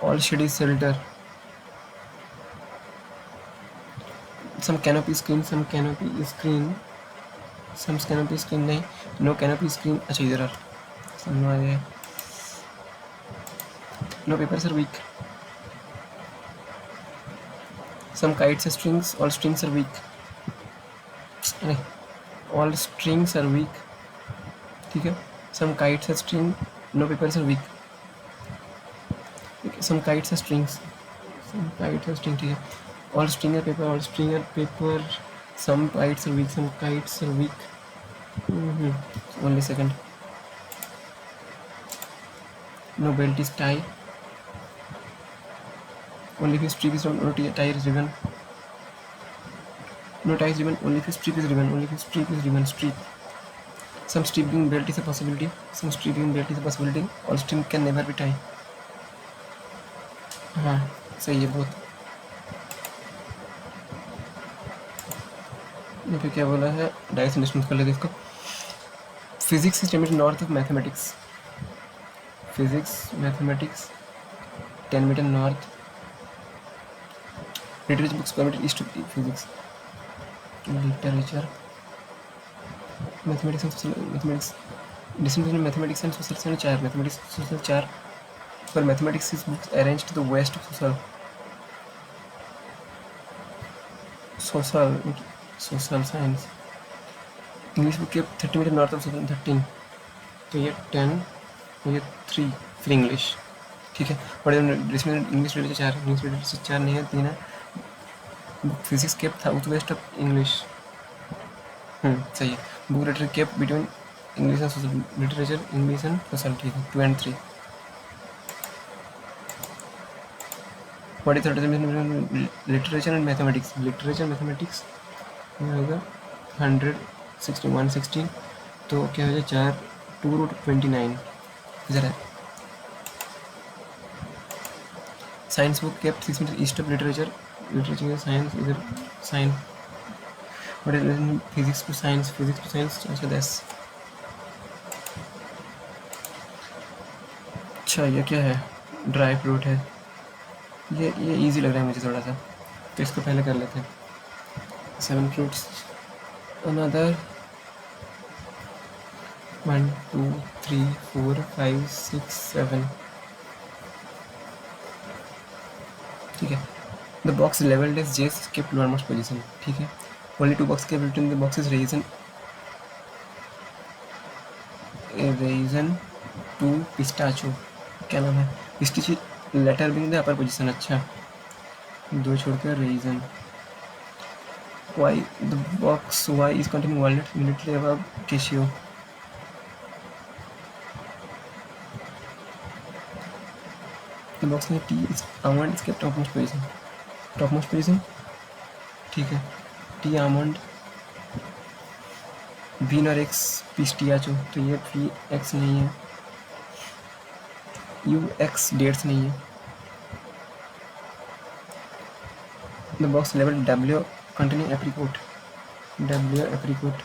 all shade is shelter, some canopy screen, some canopy screen, some canopy screen नहीं, नो कैनोपी स्क्रीन। अच्छा इधर समझ आ गया। No papers are weak, some kites strings, all strings are weak, अरे all strings are weak, ठीक है। Some kites are string, no papers are weak, some kites are strings, some kites are string, ठीक है। All string are paper, all string are paper, some kites are weak, some kites are weak, only second. No belt is tie, only if strip is round, no tie is ribbon, no tie is ribbon, only if strip is ribbon, only if strip is ribbon, strip. Some stripping belt is a possibility, some stripping belt is a possibility, all strip can never be tie. हाँ सही है बहुत। यहाँ पे क्या बोला है, direct industries कर लेते इसको। Physics is 10 meter north of mathematics, physics mathematics 10 meter north, literature books per meter east of physics, literature mathematics and social, mathematics distance between mathematics and social science 4, mathematics social 4, पर mathematics is books arranged to the west of social science. English book के 30 metre north of 13, तो ये 10, ये 3 फिर English, ठीक है। और इसमें इंग्लिश लिटरेचर 4, इंग्लिश लिटरेचर 4 नहीं है, 3 है। Physics kept south west of English, सही है। Book literature kept between English and social, literature English and social, ठीक है 2 and 3। What is literature and mathematics, literature mathematics होगा 160 116, तो क्या हो जाए 4 2√29 इधर है। Science book kept 6 metres east of literature, literature science इधर sign. What is physics to science, physics to science 410। अच्छा ये क्या है, ड्राई फ्रूट है, ये इजी लग रहा है मुझे थोड़ा सा, तो इसको पहले कर लेते हैं। 7 फ्रूट्स, अनदर 1 2 3 4 5 6 7, ठीक है। The box levelled as J kept normal position, ठीक है। Only 2 box kept between the boxes raisin to pistachio, क्या नाम है, स्टिच लेटर भी द अपर पोजिशन, अच्छा 2 छोड़कर reason Y the box Y is containing walnut immediately above cashew, the box में T is almond is kept top most position, ठीक है। T almond bean और एक्स पिस्टियाचो, तो ये P x नहीं है, यू एक्स डेट्स नहीं है। The box level W containing apricot, W apricot,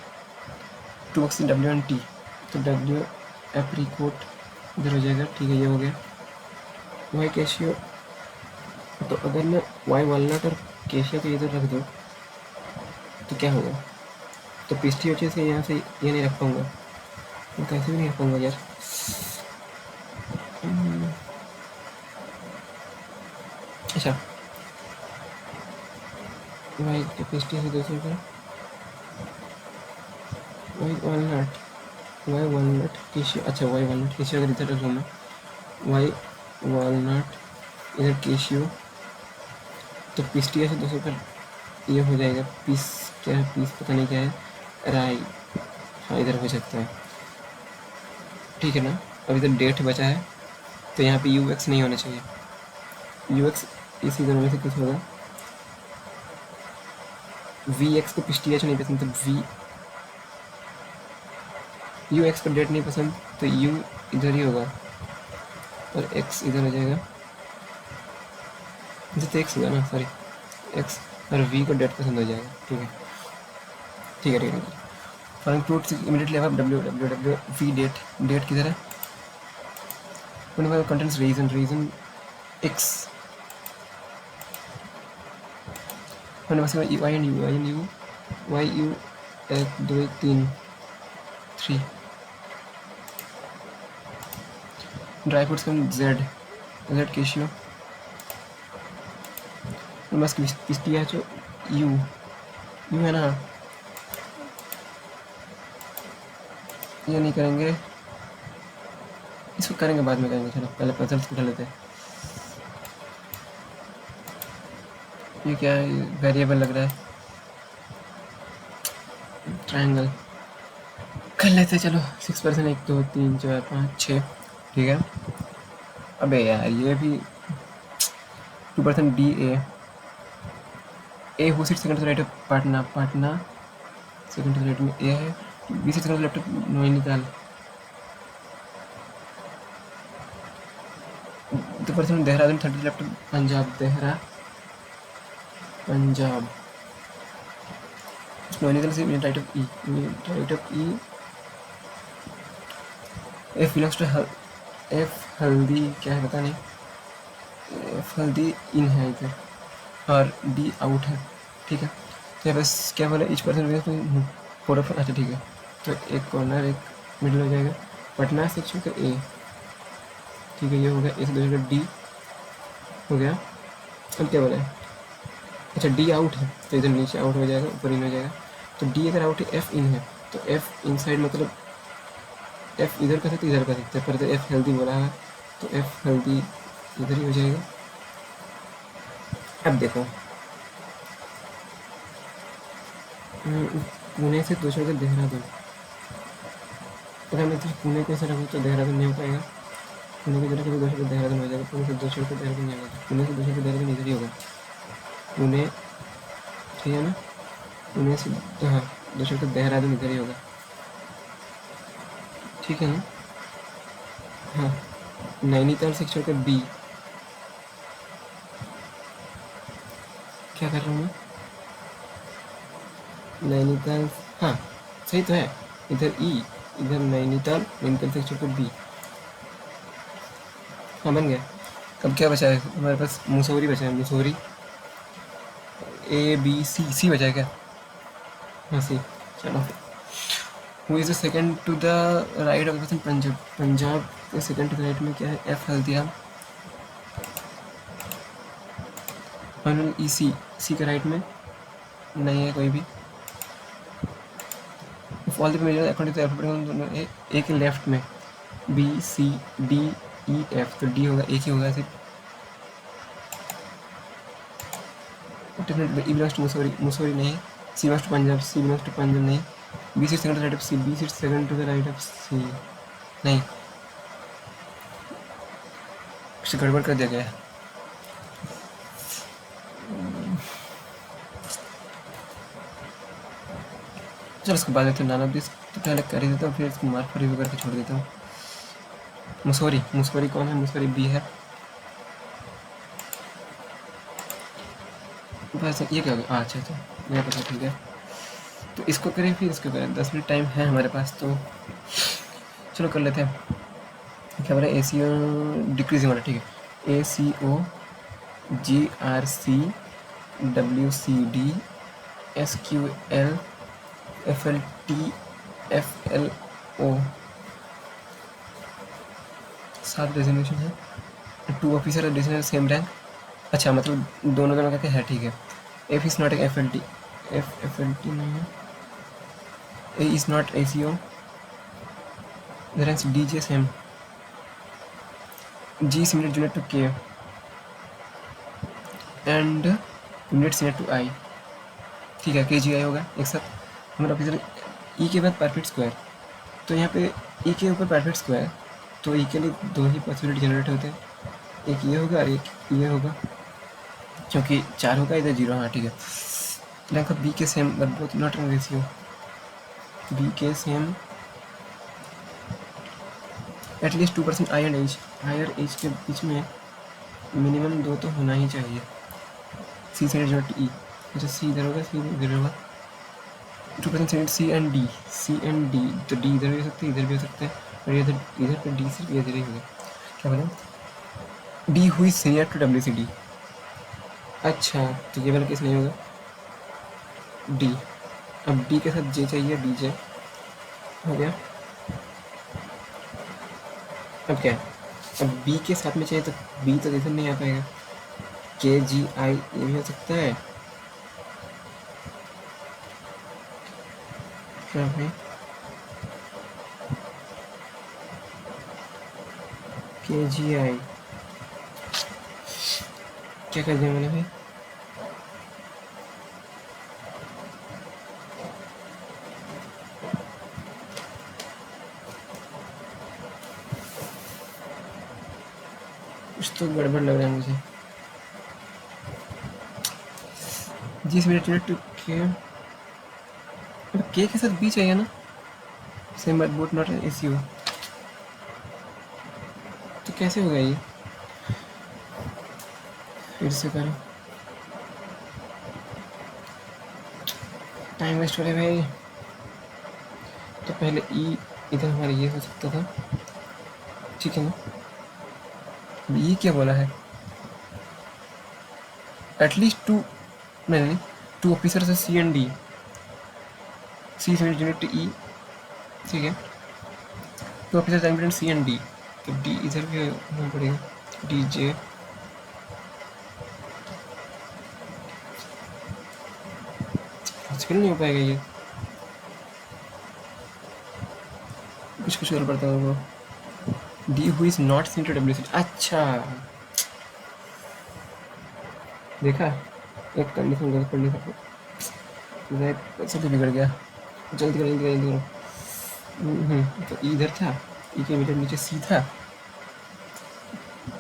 two box W and T, तो डब्ल्यू एप्रीकोट इधर हो जाएगा, ठीक है ये हो गया। वाई कैशियो, तो अगर मैं वाई वालनट और कैशियो को इधर रख दूँ तो क्या होगा, तो पिस्टियाचो से यहाँ से ये नहीं रख पाऊँगा, मैं कैसे भी नहीं रख पाऊँगा यार। अच्छा वाई पेस्टी से दूसरे पर वाई वालनट केशियो, अच्छा वाई वालनट केशियो अगर इधर रख लूँ मैं, वाई वालनट इधर केशियो, तो पिस्टिया से दूसरे पर ये हो जाएगा पीस, क्या है पीस पता नहीं क्या है, राई, हाँ इधर हो सकता है, ठीक है ना। अब इधर डेट बचा है तो यहाँ पे यू एक्स नहीं होना चाहिए, यू एक्स इसी दोनों में से कुछ होगा। वी एक्स को पिस्टिया नहीं पसंद, तो वी यू एक्स को डेट नहीं पसंद, तो यू इधर ही होगा और एक्स इधर हो जाएगा, इधर तो एक्स होगा ना, सॉरी एक्स, और वी को डेट पसंद हो जाएगा, ठीक है ठीक है ठीक है। Following fruits immediately above W W W V date, date किधर है, contents region, region X, Y and U, Y and U, Y U 1 2 3 3, dry fruits का जेड, जेड केशियो, बस पिस्टियाचो यू, यू है ना, ये नहीं करेंगे, इसको करेंगे बाद में करेंगे, चलो पहले पजल्स उठा लेते हैं। ये क्या है, वेरिएबल लग रहा है, ट्रायंगल कर लेते हैं, चलो 6%, 1 2 3 4 5 6, ठीक है। अबे यार ये भी 2% D A who seat second right of Patna, Patna second right में ए है, B seat second left Nainital, 2% Dehradun, 30 left Punjab, Dehra Punjab, Nainital से right of E, right of E, F belongs to F हल्दी क्या है पता नहीं, एफ हल्दी इन है इधर, और डी आउट है, ठीक है। तो बस क्या बोला, इच पर्सन फोर ऑफ, अच्छा ठीक है, तो एक कॉर्नर एक मिडिल हो जाएगा, पटना सेक्शन का ए, ठीक है ये हो गया, ए से दूसरा डी हो गया। अब क्या बोला है, अच्छा डी आउट है तो इधर नीचे आउट हो जाएगा, ऊपर इन हो जाएगा, तो डी अगर आउट है एफ इन है, तो एफ इन साइड मतलब एफ इधर कर सकते इधर कर सकते, पर एफ हेल्दी बोला है तो एफ हेल्दी इधर ही हो जाएगा। अब देखो पुणे से दूसरे का देहरादून, अगर मैं तो पुणे को ऐसे रखूँ तो देहरादून नहीं हो पाएगा, पुणे की जगह दूसरे का देहरादून हो जाएगा, पुणे से दूसरे का देहरादून नहीं होगा, पुणे से दूसरे का देहरादून इधर ही होगा, पुणे ठीक है ना, पुणे से हाँ दूसरे का देहरादून इधर ही होगा, ठीक है ना। हाँ नैनीताल से छोड़कर बी, क्या कर रहा हूँ मैं, नैनीताल, हाँ सही तो है, इधर ई, इधर नैनीताल, नैनीताल से छोड़कर बी, हाँ बन गया। अब क्या बचा है हमारे पास, मुसौरी बचा है, मुसौरी ए बी सी, सी बचा है क्या, हाँ सी, चलो। Who is the second to the right of the person, Punjab, Punjab के सेकंड टू द राइट में क्या है, F Haldia, final E C, C के राइट में नहीं है कोई भी, all the according to A के लेफ्ट में B C D E F, तो डी होगा, एक ही होगा सिर्फ। Definitely E belongs to Mussoorie, Mussoorie नहीं। C belongs to Punjab, C belongs to Punjab नहीं। B sit second to the right of C, B sit second to the right of C नहीं, कुछ गड़बड़ कर दिया गया है। चलो इसको बाद में नाना भी तो पहले कर ही देता हूँ, फिर इसको मार्क पर रिव्यू करके छोड़ देता हूँ। मुसौरी, मुसौरी कौन है? मुसौरी बी है। बस ये क्या होगा? अच्छा अच्छा, मेरा पता, ठीक है। तो इसको करें फिर इसको करें, 10 मिनट टाइम है हमारे पास, तो चलो कर लेते हैं। क्या बोला? ए सी ओ डिक्रीजिंग वाला, ठीक है। A C O G R C W C D S Q L F L T F L O, 7 designation है। 2 ऑफिसर एडिशनल सेम रैंक। अच्छा, मतलब दोनों दोनों करके है, ठीक है। F is not F L T, F L T नहीं है। A is not A C O, ranks D J same. G similar junior to K and unit similar to I, ठीक है। के जी आई होगा एक साथ। हमारा ऑफिसर ई के बाद परफेक्ट स्क्वायर, तो यहाँ पे ई के ऊपर परफेक्ट स्क्वायर, तो ई के लिए 2 ही पॉसिबिलिटी जनरेट होते हैं, एक ये होगा और एक ये होगा, क्योंकि 4 होगा इधर 0, हाँ ठीक है। रैंक ऑफ बी के same but both not in ratio, B के सेम एटलीस्ट 2% I and H, higher age के बीच में मिनिमम 2 तो होना ही चाहिए। सी से नॉट ई, अच्छा सी इधर होगा, सी इधर होगा। 2% cent C and D, C and D, तो डी इधर भी हो सकते हैं, इधर भी हो सकते हैं, और इधर पर डी सिर्फ इधर ही होगा। क्या बोला? डी हुई senior to W C D. अच्छा, तो ये वाला केस नहीं होगा। डी, अब डी के साथ जे चाहिए, डी जे हो गया। अब क्या है? अब बी के साथ में चाहिए, तो बी तो इधर नहीं आ पाएगा। के जी आई ये भी हो सकता है। क्या भाई? के जी आई क्या कर दिया मैंने भाई? कुछ तो गड़बड़ लग रहा है मुझे। जिस मिनट टू के, अब के साथ बी चाहिए ना, same but both not A C O, तो कैसे होगा ये? फिर से करो, टाइम वेस्ट हो रहा है भाई। तो पहले ई इधर हमारा ये हो सकता था, ठीक है ना। ये क्या बोला है? एटलीस्ट 2, नहीं 2 ऑफिसर से सी एंड डी, सी से यूनिट ई, ठीक है। 2 officer and C and D, तो डी इधर भी होना पड़ेगा, डी जे। पॉसिबल नहीं हो पाएगा ये, कुछ और पड़ता होगा। D who is not seen to W C, अच्छा देखा, एक कंडीशन गलत पढ़ने का सब बिगड़ गया। जल्दी करो जल्दी करो जल्दी करो। तो ई इधर था, ई के मीटर नीचे सी था,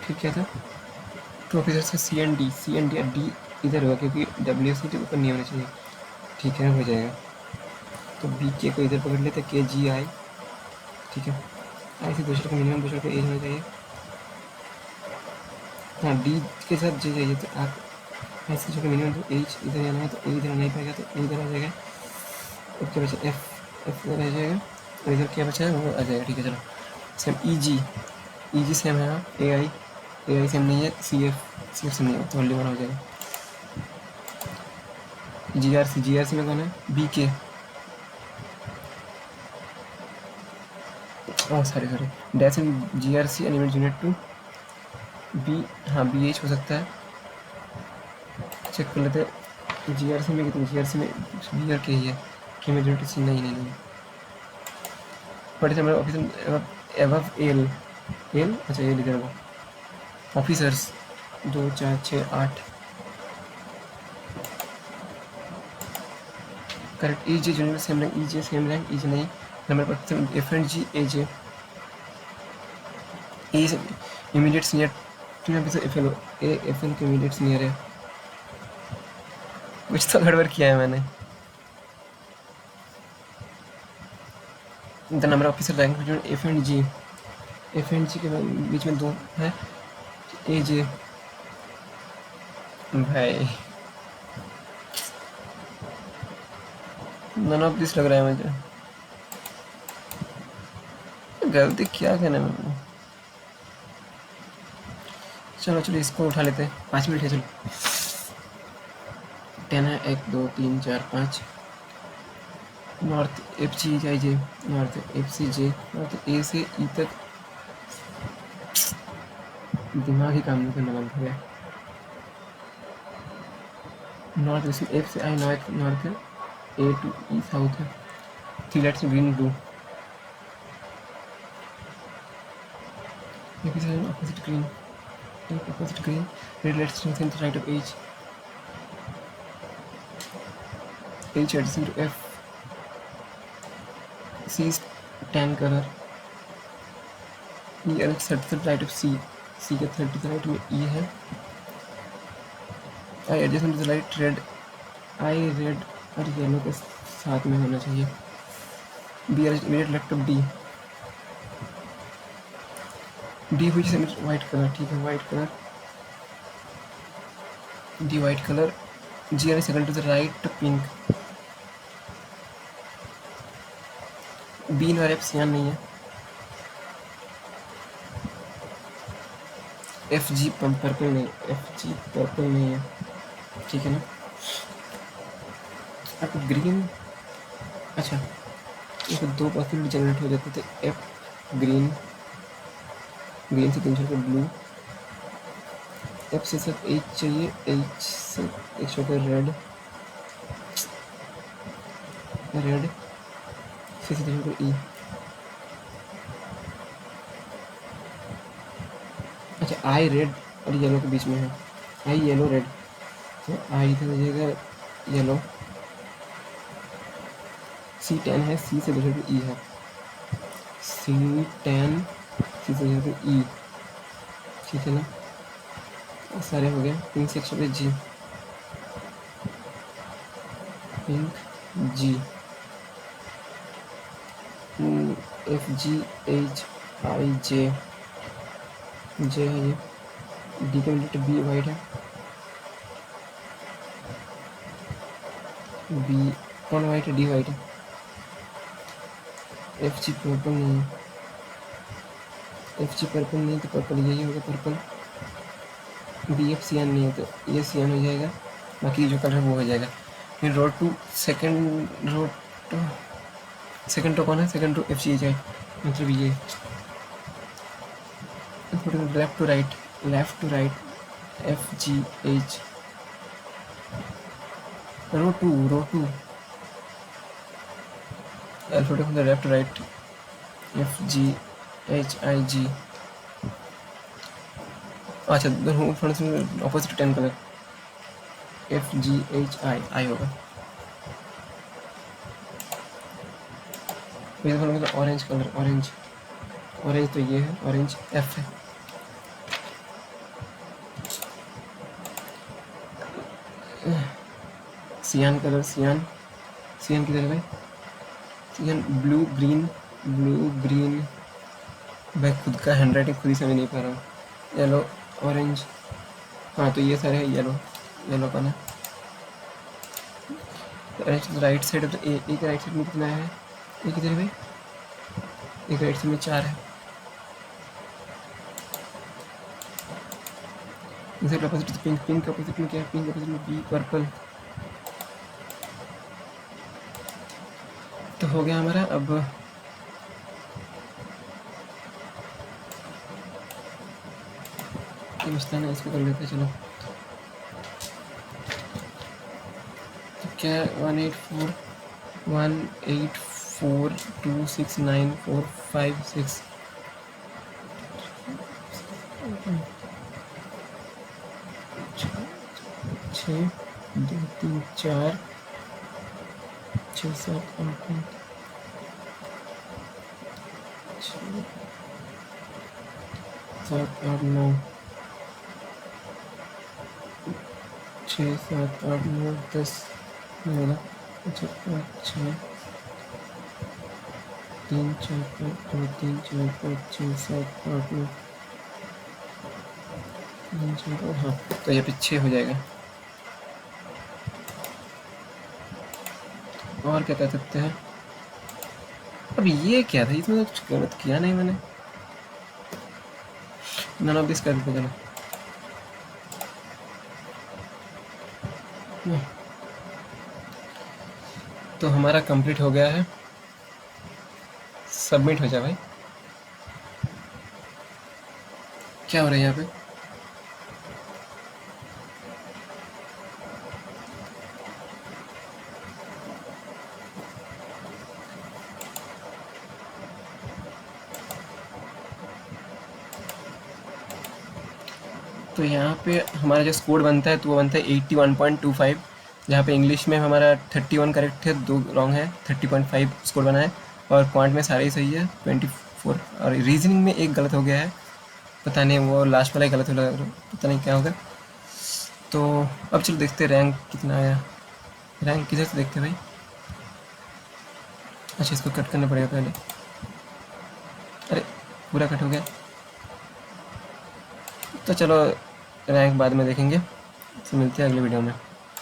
फिर क्या था? 2 ऑफिसर से C and D, C and D इधर होगा, क्योंकि डब्ल्यू सी के ऊपर नहीं होना चाहिए, ठीक है, हो जाएगा। तो बी के को इधर पकड़ लेते, के जी आई, ठीक है। आई से दूसरे का मिनिमम, दूसरे का एज होना चाहिए। हाँ, डी के साथ जे चाहिए, तो आप ऐसे जो मिनिमम तो एज इधर जाना है, तो ए इधर नहीं पाएगा, तो ए इधर आ जाएगा। और क्या बचा? एफ इधर आ जाएगा, और इधर क्या बचा है वो आ जाएगा, ठीक है। चलो सेम ई जी सेम है, हाँ। ए आई सेम नहीं है, सी एफ सेम नहीं है, तो ओनली 1 हो जाएगा। जी आर सी में कौन है? B K, oh sorry dash in G R C animate unit to B, हाँ बी एच हो सकता है, चेक कर लेते हैं। जी आर सी में कितनी? जी आर सी में बी आर के ही है, के में यूनिट सी नहीं। बट ऑफिस एव एल, एल, अच्छा ये लिखा होगा officers 2 4 6 8 correct. E J junior same rank, E J same rank, E J नहीं नंबर पर F and G A J A immediate senior, तुम्हें अभी से एफ एल के इमीडिएट सीनियर है। कुछ तो गड़बड़ किया है मैंने। The number officer rank between F and G के बीच में 2 है, ए जे भाई नन ऑफ दिस लग रहा है मुझे। गलती क्या करना मैंने। चलो चलो इसको उठा लेते हैं, 5 मिनट है चलो। 10 है, 1 2 3 4 5 north F G I J, north F C J, north A से ई तक दिमाग ही काम नहीं करना बंद हो गया। नॉर्थ एफ से आई नॉर्थ है, ए टू ई साउथ है, 3 lights green blue, opposite green, opposite green, red lights strengthen the right of H adjacent to F, C is tan color, E and 30 right of C, C के 30 right में E है, I adjacent to the right red, I red और yellow के साथ में होना चाहिए, B are immediate left of D, D which is white color, ठीक है white color, D white color, G are second to the right pink, B और F सियान नहीं है, एफ जी पर्पल नहीं, एफ जी पर्पल नहीं है, ठीक है ना। अब ग्रीन, अच्छा एक 2 पॉसिबिलिटी जनरेट हो जाते थे, एफ ग्रीन, ग्रीन से 3 छोड़ ब्लू, एफ से सिर्फ एच चाहिए, एच से एक छोटा रेड, रेड से 3 छोड़ ई, अच्छा आई रेड और येलो के बीच में है, आई येलो रेड, तो आई इधर हो जाएगा येलो, सी 10 है, सी से 2 छोड़ ई है, सी 10 सी से 2 छोड़ ई, ठीक है ना। सारे हो गए, पिंक से छोटे G, pink G, F G H I J, J है ये, डी का मिनट बी वाइट है, बी कौन वाइट है, डी वाइट है, एफ जी पर्पल नहीं है, एफ जी पर्पल नहीं तो पर्पल यही होगा पर्पल, बी एफ सियान नहीं है तो ये सियान हो जाएगा, बाकी जो कलर वो हो जाएगा। फिर road to second, road to second to कौन है, सेकंड टू एफ जी जाए, मतलब ये left to right F G H, row to alphabet from the left to right F G H I G, अच्छा दोनों फ्रंट में opposite 10 colour, F G H I I होगा, orange colour, orange तो ये है, ऑरेंज एफ है, सियान colour, सियान किधर है भाई, सियान ब्लू ग्रीन, भाई खुद का हैंड राइटिंग खुद ही समझ नहीं पा रहा हूँ, येलो ऑरेंज, हाँ तो ये सारे हैं येलो का ना, राइट साइड ऑफ एक राइट साइड में कितना है, एक किधर है भाई, एक राइट साइड में 4 है, इधर अपोजिट पिंक अपोजिट में क्या है, पिंक अपोजिट में बी पर्पल, तो हो गया हमारा। अब ये बचता ना, इसको कर लेते हैं चलो, तो क्या 184 2 6 9 4 5 6 छः 2 3 4 6 7 8 9 7 8 9 6 7 8 9 10 नहीं होगा। अच्छा 5 6 3 4 5 2 3 4 5 6 7 8 9 3 4 हाँ, तो ये पीछे हो जाएगा। और क्या कर सकते हैं? अब ये क्या था? इसमें तो कुछ गलत किया नहीं मैंने। नन ऑफ दिस कर देते चलो। तो हमारा कंप्लीट हो गया है। सबमिट हो जाए भाई। क्या हो रहा है यहाँ पे? तो यहाँ पे हमारा जो स्कोर बनता है तो वो बनता है 81.25, जहाँ पे इंग्लिश में हमारा 31 करेक्ट है, 2 रॉन्ग है, 30.5 स्कोर बना है। और क्वांट में सारे ही सही है 24। और रीजनिंग में एक गलत हो गया है, पता नहीं वो लास्ट वाला ही गलत हो लगा, पता नहीं क्या होगा। तो अब चलो देखते रैंक कितना आया। रैंक किधर से देखते भाई? अच्छा इसको कट करना पड़ेगा पहले। अरे पूरा कट हो गया। तो चलो रैंक बाद में देखेंगे। तो मिलते हैं अगले वीडियो में।